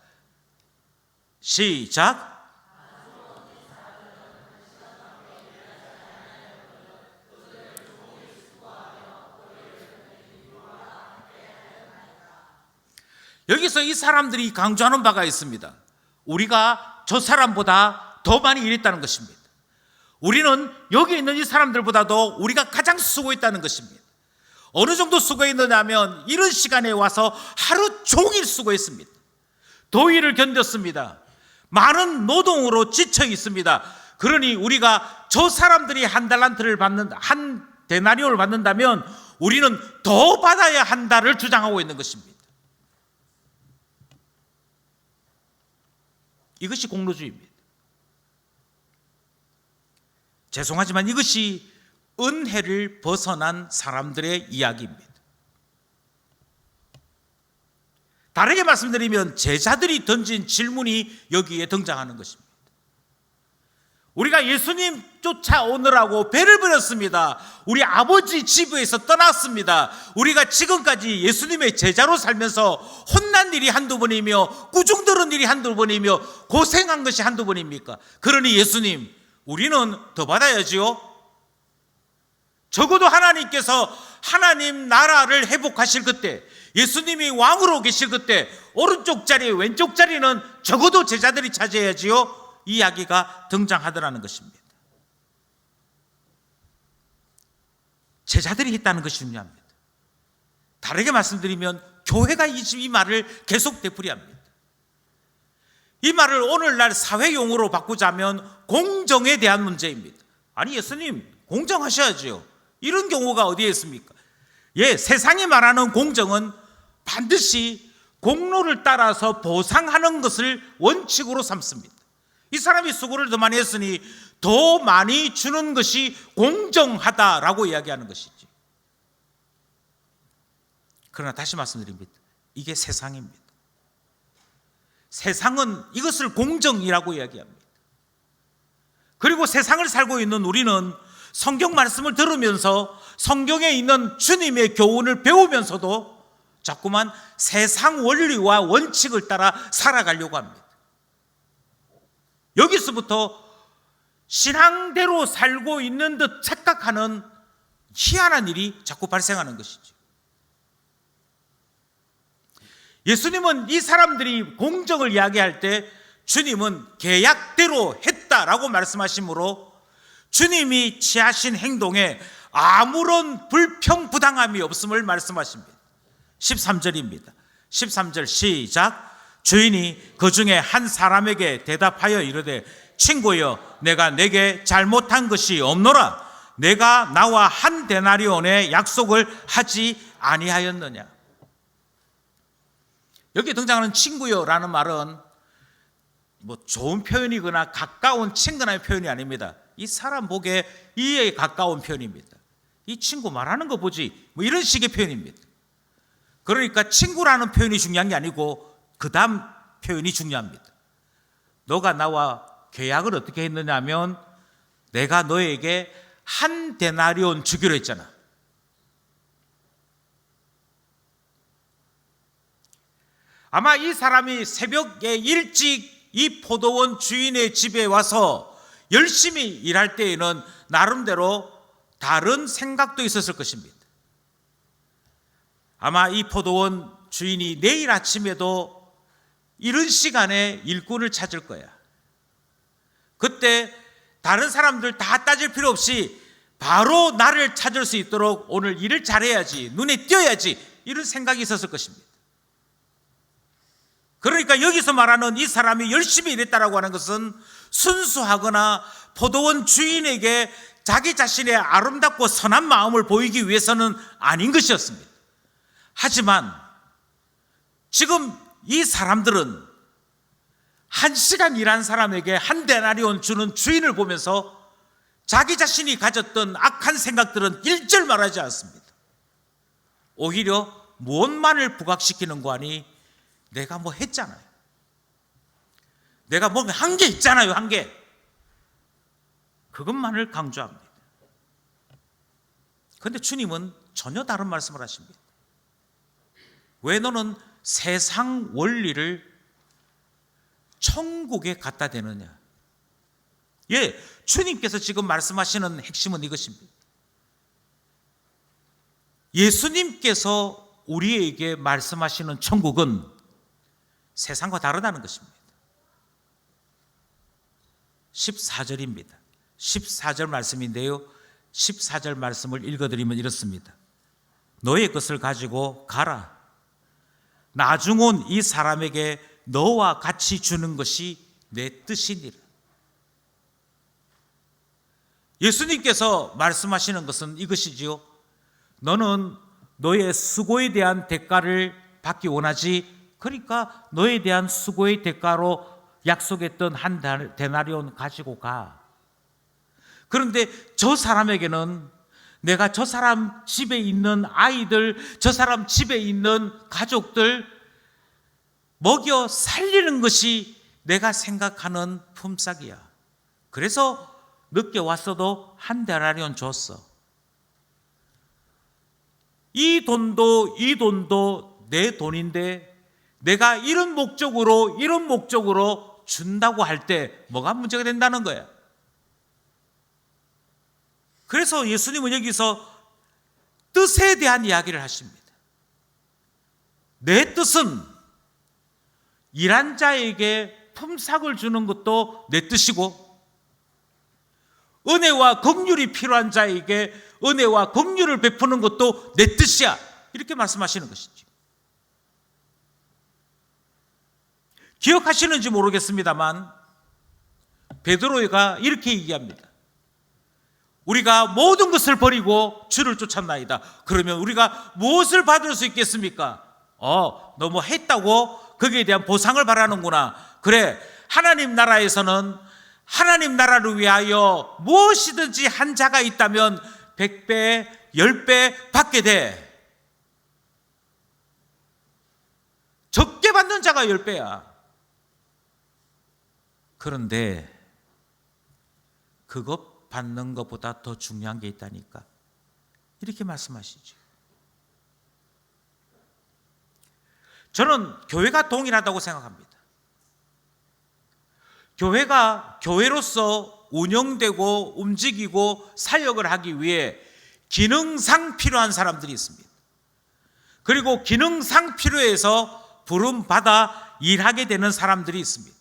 시작. 여기서 이 사람들이 강조하는 바가 있습니다. 우리가 저 사람보다 더 많이 일했다는 것입니다. 우리는 여기 있는 이 사람들보다도 우리가 가장 수고했다는 것입니다. 어느 정도 수고했느냐 하면 이런 시간에 와서 하루 종일 수고했습니다. 더위를 견뎠습니다. 많은 노동으로 지쳐 있습니다. 그러니 우리가 저 사람들이 한 달란트를 받는다, 한 데나리온을 받는다면 우리는 더 받아야 한다를 주장하고 있는 것입니다. 이것이 공로주의입니다. 죄송하지만 이것이 은혜를 벗어난 사람들의 이야기입니다. 다르게 말씀드리면 제자들이 던진 질문이 여기에 등장하는 것입니다. 우리가 예수님 쫓아오느라고 배를 버렸습니다. 우리 아버지 집에서 떠났습니다. 우리가 지금까지 예수님의 제자로 살면서 혼난 일이 한두 번이며 꾸중들은 일이 한두 번이며 고생한 것이 한두 번입니까? 그러니 예수님, 우리는 더 받아야지요. 적어도 하나님께서 하나님 나라를 회복하실 그때, 예수님이 왕으로 계실 그때 오른쪽 자리 왼쪽 자리는 적어도 제자들이 차지해야지요. 이야기가 등장하더라는 것입니다. 제자들이 했다는 것이 중요합니다. 다르게 말씀드리면 교회가 이 말을 계속 되풀이합니다. 이 말을 오늘날 사회용어로 바꾸자면 공정에 대한 문제입니다. 아니 예수님, 공정하셔야지요. 이런 경우가 어디에 있습니까? 예, 세상이 말하는 공정은 반드시 공로를 따라서 보상하는 것을 원칙으로 삼습니다. 이 사람이 수고를 더 많이 했으니 더 많이 주는 것이 공정하다라고 이야기하는 것이지. 그러나 다시 말씀드립니다. 이게 세상입니다. 세상은 이것을 공정이라고 이야기합니다. 그리고 세상을 살고 있는 우리는 성경 말씀을 들으면서 성경에 있는 주님의 교훈을 배우면서도 자꾸만 세상 원리와 원칙을 따라 살아가려고 합니다. 여기서부터 신앙대로 살고 있는 듯 착각하는 희한한 일이 자꾸 발생하는 것이죠. 예수님은 이 사람들이 공정을 이야기할 때 주님은 계약대로 했다라고 말씀하시므로 주님이 취하신 행동에 아무런 불평부당함이 없음을 말씀하십니다. 13절입니다. 13절 시작. 주인이 그 중에 한 사람에게 대답하여 이르되 친구여, 내가 내게 잘못한 것이 없노라. 내가 나와 한 데나리온의 약속을 하지 아니하였느냐. 여기 등장하는 친구요라는 말은 뭐 좋은 표현이거나 가까운 친근한 표현이 아닙니다. 이 사람 복에 이에 가까운 표현입니다. 이 친구 말하는 거 보지, 뭐 이런 식의 표현입니다. 그러니까 친구라는 표현이 중요한 게 아니고 그 다음 표현이 중요합니다. 너가 나와 계약을 어떻게 했느냐 하면 내가 너에게 한 데나리온 주기로 했잖아. 아마 이 사람이 새벽에 일찍 이 포도원 주인의 집에 와서 열심히 일할 때에는 나름대로 다른 생각도 있었을 것입니다. 아마 이 포도원 주인이 내일 아침에도 이른 시간에 일꾼을 찾을 거야. 그때 다른 사람들 다 따질 필요 없이 바로 나를 찾을 수 있도록 오늘 일을 잘해야지, 눈에 띄어야지, 이런 생각이 있었을 것입니다. 그러니까 여기서 말하는 이 사람이 열심히 일했다라고 하는 것은 순수하거나 포도원 주인에게 자기 자신의 아름답고 선한 마음을 보이기 위해서는 아닌 것이었습니다. 하지만 지금 이 사람들은 1시간 일한 사람에게 한 데나리온 주는 주인을 보면서 자기 자신이 가졌던 악한 생각들은 일절 말하지 않습니다. 오히려 무엇만을 부각시키는 거 아니, 내가 뭐 했잖아요. 내가 뭐 한 게 있잖아요, 한 게. 그것만을 강조합니다. 그런데 주님은 전혀 다른 말씀을 하십니다. 왜 너는 세상 원리를 천국에 갖다 대느냐? 예, 주님께서 지금 말씀하시는 핵심은 이것입니다. 예수님께서 우리에게 말씀하시는 천국은 세상과 다르다는 것입니다. 14절입니다. 14절 말씀인데요, 14절 말씀을 읽어드리면 이렇습니다. 너의 것을 가지고 가라. 나중 온 이 사람에게 너와 같이 주는 것이 내 뜻이니라. 예수님께서 말씀하시는 것은 이것이지요. 너는 너의 수고에 대한 대가를 받기 원하지, 그러니까 너에 대한 수고의 대가로 약속했던 한 데나리온 가지고 가. 그런데 저 사람에게는 내가 저 사람 집에 있는 아이들, 저 사람 집에 있는 가족들 먹여 살리는 것이 내가 생각하는 품삯이야. 그래서 늦게 왔어도 한 데나리온 줬어. 이 돈도 내 돈인데 내가 이런 목적으로 준다고 할 때 뭐가 문제가 된다는 거야. 그래서 예수님은 여기서 뜻에 대한 이야기를 하십니다. 내 뜻은 일한 자에게 품삯을 주는 것도 내 뜻이고, 은혜와 긍휼이 필요한 자에게 은혜와 긍휼을 베푸는 것도 내 뜻이야. 이렇게 말씀하시는 것이죠. 기억하시는지 모르겠습니다만 베드로가 이렇게 얘기합니다. 우리가 모든 것을 버리고 주를 쫓았나이다. 그러면 우리가 무엇을 받을 수 있겠습니까? 너 뭐 했다고 거기에 대한 보상을 바라는구나. 그래, 하나님 나라에서는 하나님 나라를 위하여 무엇이든지 한 자가 있다면 100배, 10배 받게 돼. 적게 받는 자가 10배야. 그런데 그것 받는 것보다 더 중요한 게 있다니까. 이렇게 말씀하시죠. 저는 교회가 동일하다고 생각합니다. 교회가 교회로서 운영되고 움직이고 사역을 하기 위해 기능상 필요한 사람들이 있습니다. 그리고 기능상 필요해서 부름받아 일하게 되는 사람들이 있습니다.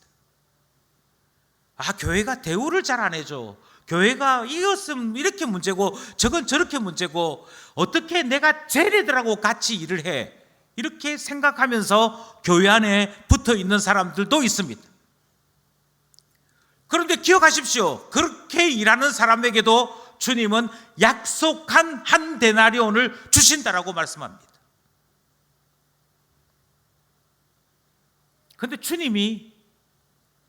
교회가 대우를 잘 안 해줘. 교회가 이것은 이렇게 문제고 저건 저렇게 문제고 어떻게 내가 쟤네들하고 같이 일을 해. 이렇게 생각하면서 교회 안에 붙어 있는 사람들도 있습니다. 그런데 기억하십시오. 그렇게 일하는 사람에게도 주님은 약속한 한 데나리온을 주신다라고 말씀합니다. 그런데 주님이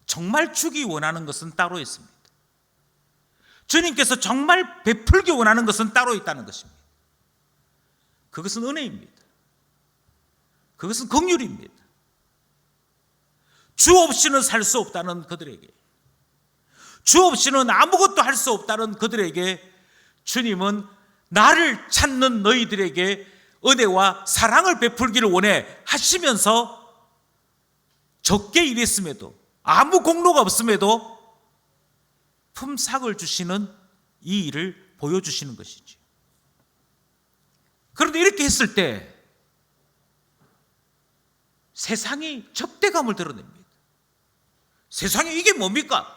정말 주기 원하는 것은 따로 있습니다. 주님께서 정말 베풀기 원하는 것은 따로 있다는 것입니다. 그것은 은혜입니다. 그것은 긍휼입니다. 주 없이는 살 수 없다는 그들에게, 주 없이는 아무것도 할 수 없다는 그들에게 주님은 나를 찾는 너희들에게 은혜와 사랑을 베풀기를 원해 하시면서 적게 일했음에도, 아무 공로가 없음에도 품삯을 주시는 이 일을 보여주시는 것이죠. 그런데 이렇게 했을 때 세상이 적대감을 드러냅니다. 세상에 이게 뭡니까?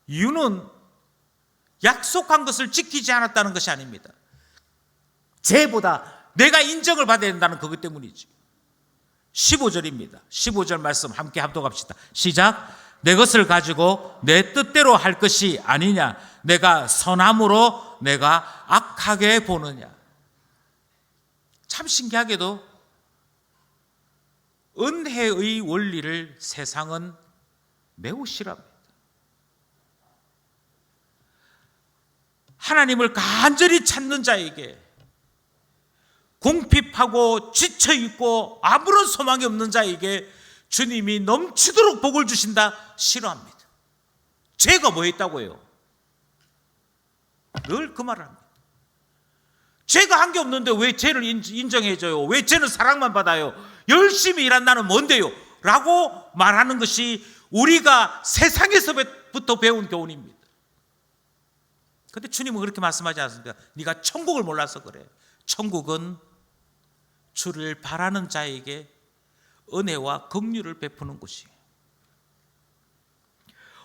이유는 약속한 것을 지키지 않았다는 것이 아닙니다. 죄보다 내가 인정을 받아야 된다는 그것 때문이지. 15절입니다. 15절 말씀 함께 합독합시다. 시작. 내 것을 가지고 내 뜻대로 할 것이 아니냐? 내가 선함으로 내가 악하게 보느냐? 참 신기하게도 은혜의 원리를 세상은 매우 싫어합니다. 하나님을 간절히 찾는 자에게, 궁핍하고 지쳐있고 아무런 소망이 없는 자에게 주님이 넘치도록 복을 주신다 싫어합니다. 죄가 뭐 있다고요? 늘 그 말을 합니다. 죄가 한 게 없는데 왜 죄를 인정해줘요? 왜 죄는 사랑만 받아요? 열심히 일한 나는 뭔데요? 라고 말하는 것이 우리가 세상에서부터 배운 교훈입니다. 그런데 주님은 그렇게 말씀하지 않습니까? 네가 천국을 몰라서 그래. 천국은 주를 바라는 자에게 은혜와 긍휼을 베푸는 곳이에요.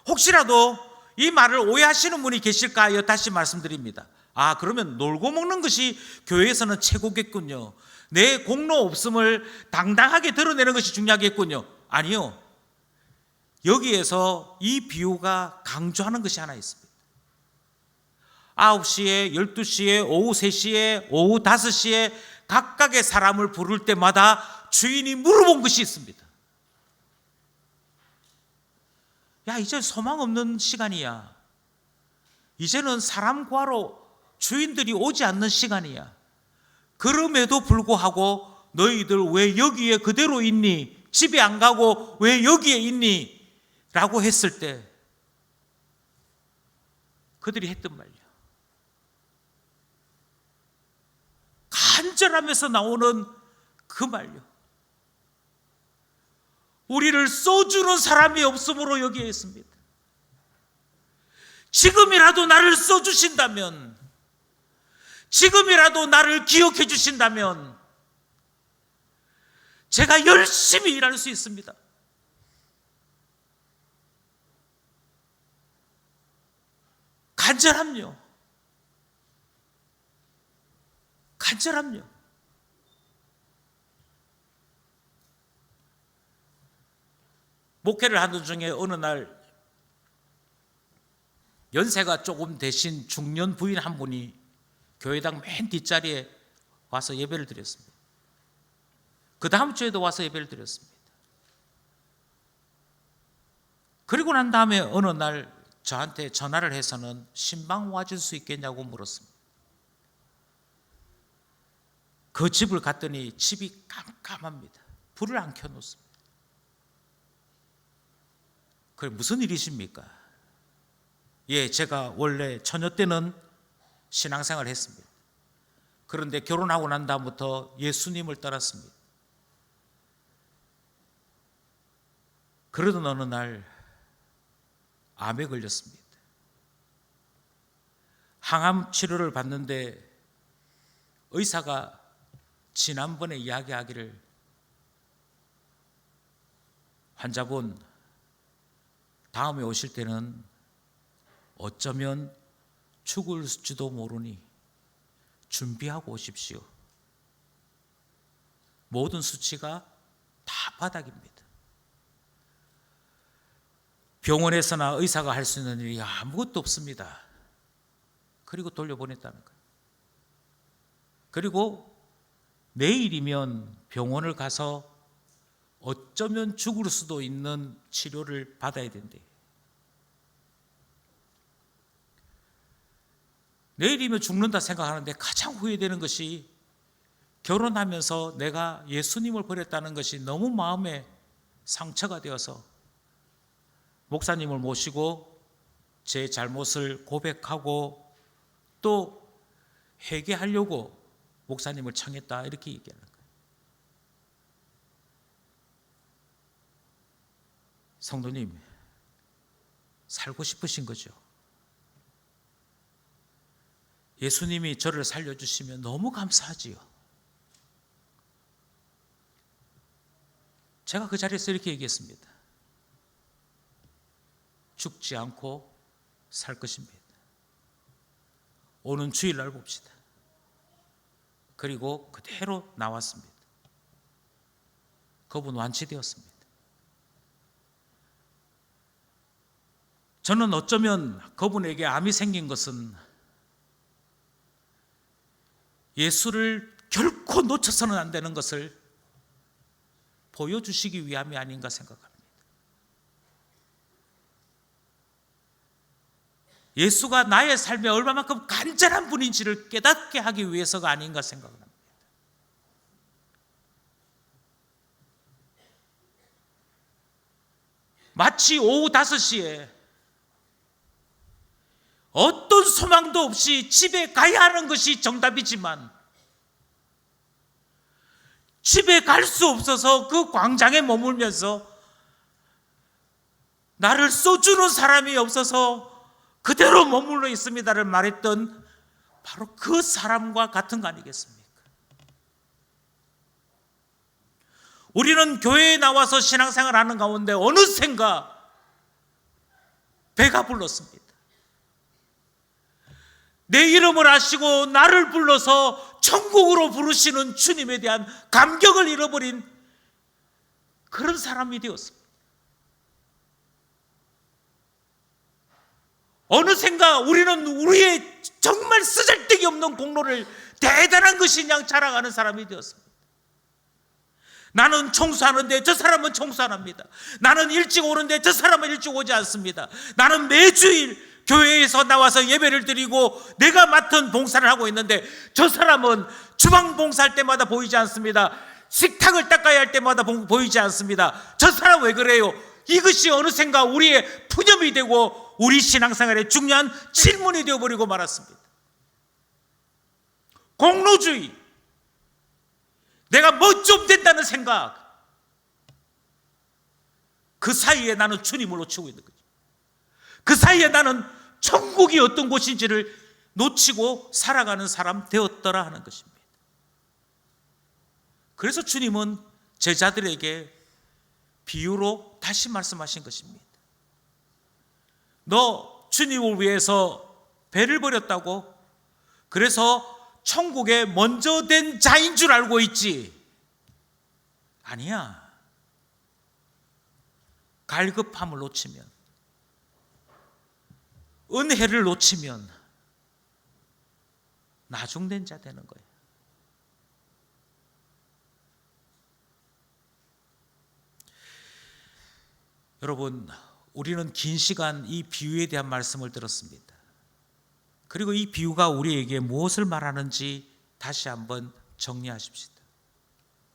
혹시라도 이 말을 오해하시는 분이 계실까 하여 다시 말씀드립니다. 아, 그러면 놀고 먹는 것이 교회에서는 최고겠군요. 내 공로 없음을 당당하게 드러내는 것이 중요하겠군요. 아니요. 여기에서 이 비유가 강조하는 것이 하나 있습니다. 9시에, 12시에, 오후 3시에, 오후 5시에 각각의 사람을 부를 때마다 주인이 물어본 것이 있습니다. 야, 이제 소망 없는 시간이야. 이제는 사람 구하러 주인들이 오지 않는 시간이야. 그럼에도 불구하고 너희들 왜 여기에 그대로 있니? 집에 안 가고 왜 여기에 있니? 라고 했을 때 그들이 했던 말이야. 간절하면서 나오는 그 말요. 우리를 써주는 사람이 없으므로 여기에 있습니다. 지금이라도 나를 써주신다면, 지금이라도 나를 기억해 주신다면 제가 열심히 일할 수 있습니다. 간절함요. 간절함요. 목회를 하는 중에 어느 날 연세가 조금 되신 중년 부인 한 분이 교회당 맨 뒷자리에 와서 예배를 드렸습니다. 그 다음 주에도 와서 예배를 드렸습니다. 그리고 난 다음에 어느 날 저한테 전화를 해서는 신방 와줄 수 있겠냐고 물었습니다. 그 집을 갔더니 집이 깜깜합니다. 불을 안 켜놓습니다. 그래, 무슨 일이십니까? 예, 제가 원래 처녀 때는 신앙생활을 했습니다. 그런데 결혼하고 난 다음부터 예수님을 따랐습니다. 그러던 어느 날 암에 걸렸습니다. 항암 치료를 받는데 의사가 지난번에 이야기하기를 환자분 다음에 오실 때는 어쩌면 죽을지도 모르니 준비하고 오십시오. 모든 수치가 다 바닥입니다. 병원에서나 의사가 할 수 있는 일이 아무것도 없습니다. 그리고 돌려보냈다는 거예요. 그리고 내일이면 병원을 가서 어쩌면 죽을 수도 있는 치료를 받아야 된대. 내일이면 죽는다 생각하는데 가장 후회되는 것이 결혼하면서 내가 예수님을 버렸다는 것이 너무 마음에 상처가 되어서 목사님을 모시고 제 잘못을 고백하고 또 회개하려고 목사님을 청했다, 이렇게 얘기하는 거예요. 성도님, 살고 싶으신 거죠? 예수님이 저를 살려주시면 너무 감사하지요. 제가 그 자리에서 이렇게 얘기했습니다. 죽지 않고 살 것입니다. 오는 주일날 봅시다. 그리고 그대로 나왔습니다. 그분 완치되었습니다. 저는 어쩌면 그분에게 암이 생긴 것은 예수를 결코 놓쳐서는 안 되는 것을 보여주시기 위함이 아닌가 생각합니다. 예수가 나의 삶에 얼마만큼 간절한 분인지를 깨닫게 하기 위해서가 아닌가 생각합니다. 마치 오후 5시에 어떤 소망도 없이 집에 가야 하는 것이 정답이지만 집에 갈 수 없어서 그 광장에 머물면서 나를 써주는 사람이 없어서 그대로 머물러 있습니다를 말했던 바로 그 사람과 같은 거 아니겠습니까? 우리는 교회에 나와서 신앙생활 하는 가운데 어느샌가 배가 불렀습니다. 내 이름을 아시고 나를 불러서 천국으로 부르시는 주님에 대한 감격을 잃어버린 그런 사람이 되었습니다. 어느샌가 우리는 우리의 정말 쓰잘데기 없는 공로를 대단한 것인 양 자랑하는 사람이 되었습니다. 나는 청소하는데 저 사람은 청소 안 합니다. 나는 일찍 오는데 저 사람은 일찍 오지 않습니다. 나는 매주일 교회에서 나와서 예배를 드리고 내가 맡은 봉사를 하고 있는데 저 사람은 주방 봉사할 때마다 보이지 않습니다. 식탁을 닦아야 할 때마다 보이지 않습니다. 저 사람 왜 그래요? 이것이 어느샌가 우리의 푸념이 되고 우리 신앙생활에 중요한 질문이 되어버리고 말았습니다. 공로주의, 내가 뭐 좀 된다는 생각, 그 사이에 나는 주님을 놓치고 있는 거죠. 그 사이에 나는 천국이 어떤 곳인지를 놓치고 살아가는 사람 되었더라 하는 것입니다. 그래서 주님은 제자들에게 비유로 다시 말씀하신 것입니다. 너 주님을 위해서 배를 버렸다고? 그래서 천국에 먼저 된 자인 줄 알고 있지? 아니야. 갈급함을 놓치면, 은혜를 놓치면 나중된 자 되는 거예요. 여러분, 우리는 긴 시간 이 비유에 대한 말씀을 들었습니다. 그리고 이 비유가 우리에게 무엇을 말하는지 다시 한번 정리하십시다.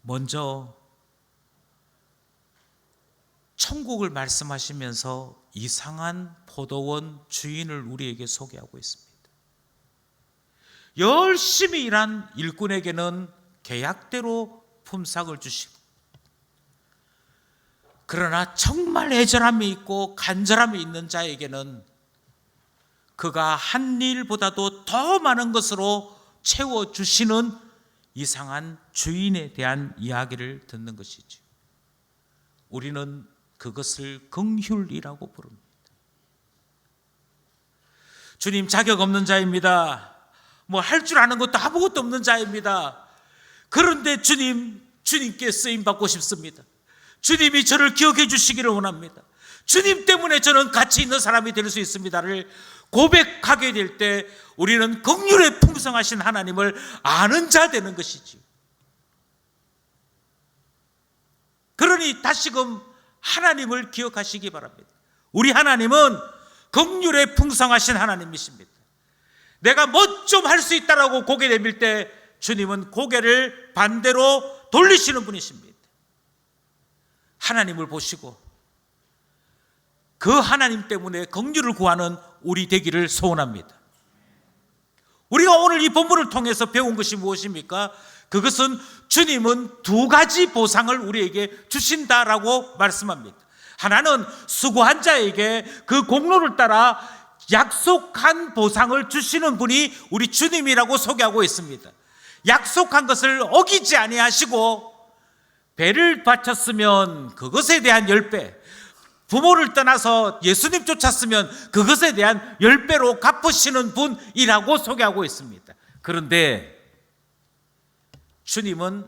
먼저 천국을 말씀하시면서 이상한 포도원 주인을 우리에게 소개하고 있습니다. 열심히 일한 일꾼에게는 계약대로 품삯을 주시고, 그러나 정말 애절함이 있고 간절함이 있는 자에게는 그가 한 일보다도 더 많은 것으로 채워주시는 이상한 주인에 대한 이야기를 듣는 것이죠. 우리는 그것을 긍휼이라고 부릅니다. 주님, 자격 없는 자입니다. 뭐 할 줄 아는 것도 아무것도 없는 자입니다. 그런데 주님께 쓰임받고 싶습니다. 주님이 저를 기억해 주시기를 원합니다. 주님 때문에 저는 가치 있는 사람이 될 수 있습니다를 고백하게 될 때 우리는 긍휼에 풍성하신 하나님을 아는 자 되는 것이지요. 그러니 다시금 하나님을 기억하시기 바랍니다. 우리 하나님은 긍휼에 풍성하신 하나님이십니다. 내가 뭐 좀 할 수 있다라고 고개 내밀 때 주님은 고개를 반대로 돌리시는 분이십니다. 하나님을 보시고 그 하나님 때문에 긍휼을 구하는 우리 되기를 소원합니다. 우리가 오늘 이 본문을 통해서 배운 것이 무엇입니까? 그것은 주님은 두 가지 보상을 우리에게 주신다라고 말씀합니다. 하나는 수고한 자에게 그 공로를 따라 약속한 보상을 주시는 분이 우리 주님이라고 소개하고 있습니다. 약속한 것을 어기지 아니하시고 배를 바쳤으면 그것에 대한 10배, 부모를 떠나서 예수님 쫓았으면 그것에 대한 10배로 갚으시는 분이라고 소개하고 있습니다. 그런데 주님은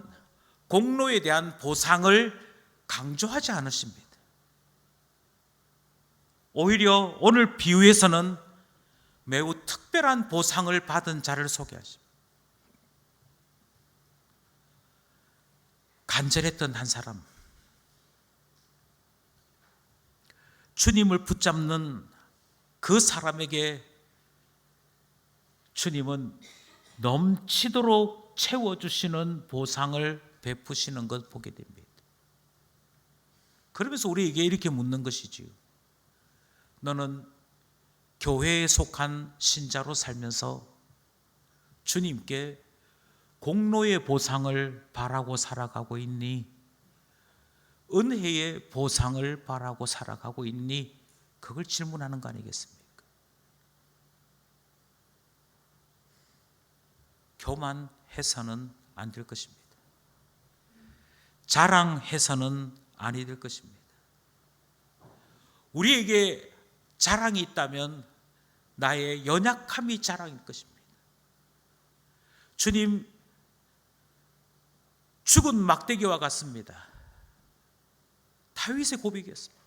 공로에 대한 보상을 강조하지 않으십니다. 오히려 오늘 비유에서는 매우 특별한 보상을 받은 자를 소개하십니다. 간절했던 한 사람, 주님을 붙잡는 그 사람에게 주님은 넘치도록 채워주시는 보상을 베푸시는 것 보게 됩니다. 그러면서 우리에게 이렇게 묻는 것이지요. 너는 교회에 속한 신자로 살면서 주님께 공로의 보상을 바라고 살아가고 있니? 은혜의 보상을 바라고 살아가고 있니? 그걸 질문하는 거 아니겠습니까? 교만해서는 안 될 것입니다. 자랑해서는 아니 될 것입니다. 우리에게 자랑이 있다면 나의 연약함이 자랑일 것입니다. 주님, 죽은 막대기와 같습니다. 다윗의 고백이었습니다.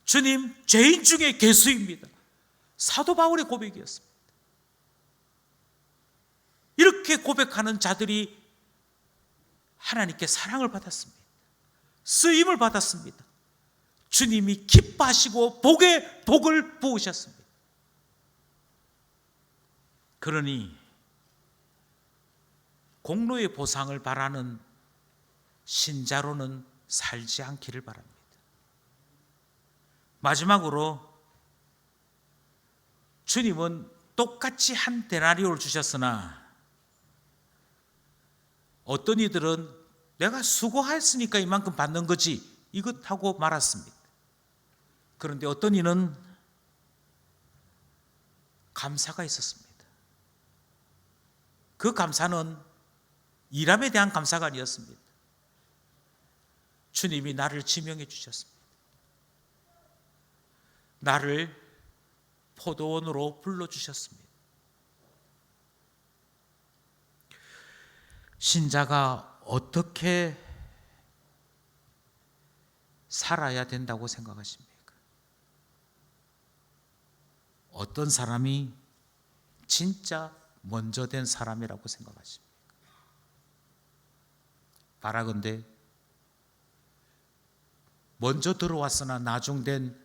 주님, 죄인 중에 괴수입니다. 사도 바울의 고백이었습니다. 이렇게 고백하는 자들이 하나님께 사랑을 받았습니다. 쓰임을 받았습니다. 주님이 기뻐하시고 복에 복을 부으셨습니다. 그러니 공로의 보상을 바라는 신자로는 살지 않기를 바랍니다. 마지막으로 주님은 똑같이 한 데나리오를 주셨으나 어떤 이들은 내가 수고했으니까 이만큼 받는 거지 이것 하고 말았습니다. 그런데 어떤 이는 감사가 있었습니다. 그 감사는 일함에 대한 감사가 아니었습니다. 주님이 나를 지명해 주셨습니다. 나를 포도원으로 불러주셨습니다. 신자가 어떻게 살아야 된다고 생각하십니까? 어떤 사람이 진짜 먼저 된 사람이라고 생각하십니까? 바라건대 먼저 들어왔으나 나중된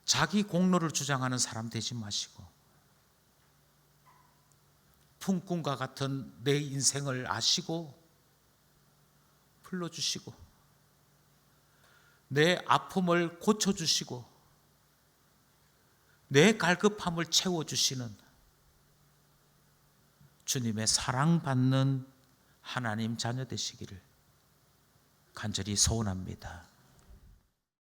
자기 공로를 주장하는 사람 되지 마시고 품꾼과 같은 내 인생을 아시고 풀어주시고 내 아픔을 고쳐주시고 내 갈급함을 채워주시는 주님의 사랑받는 하나님 자녀 되시기를 간절히 소원합니다.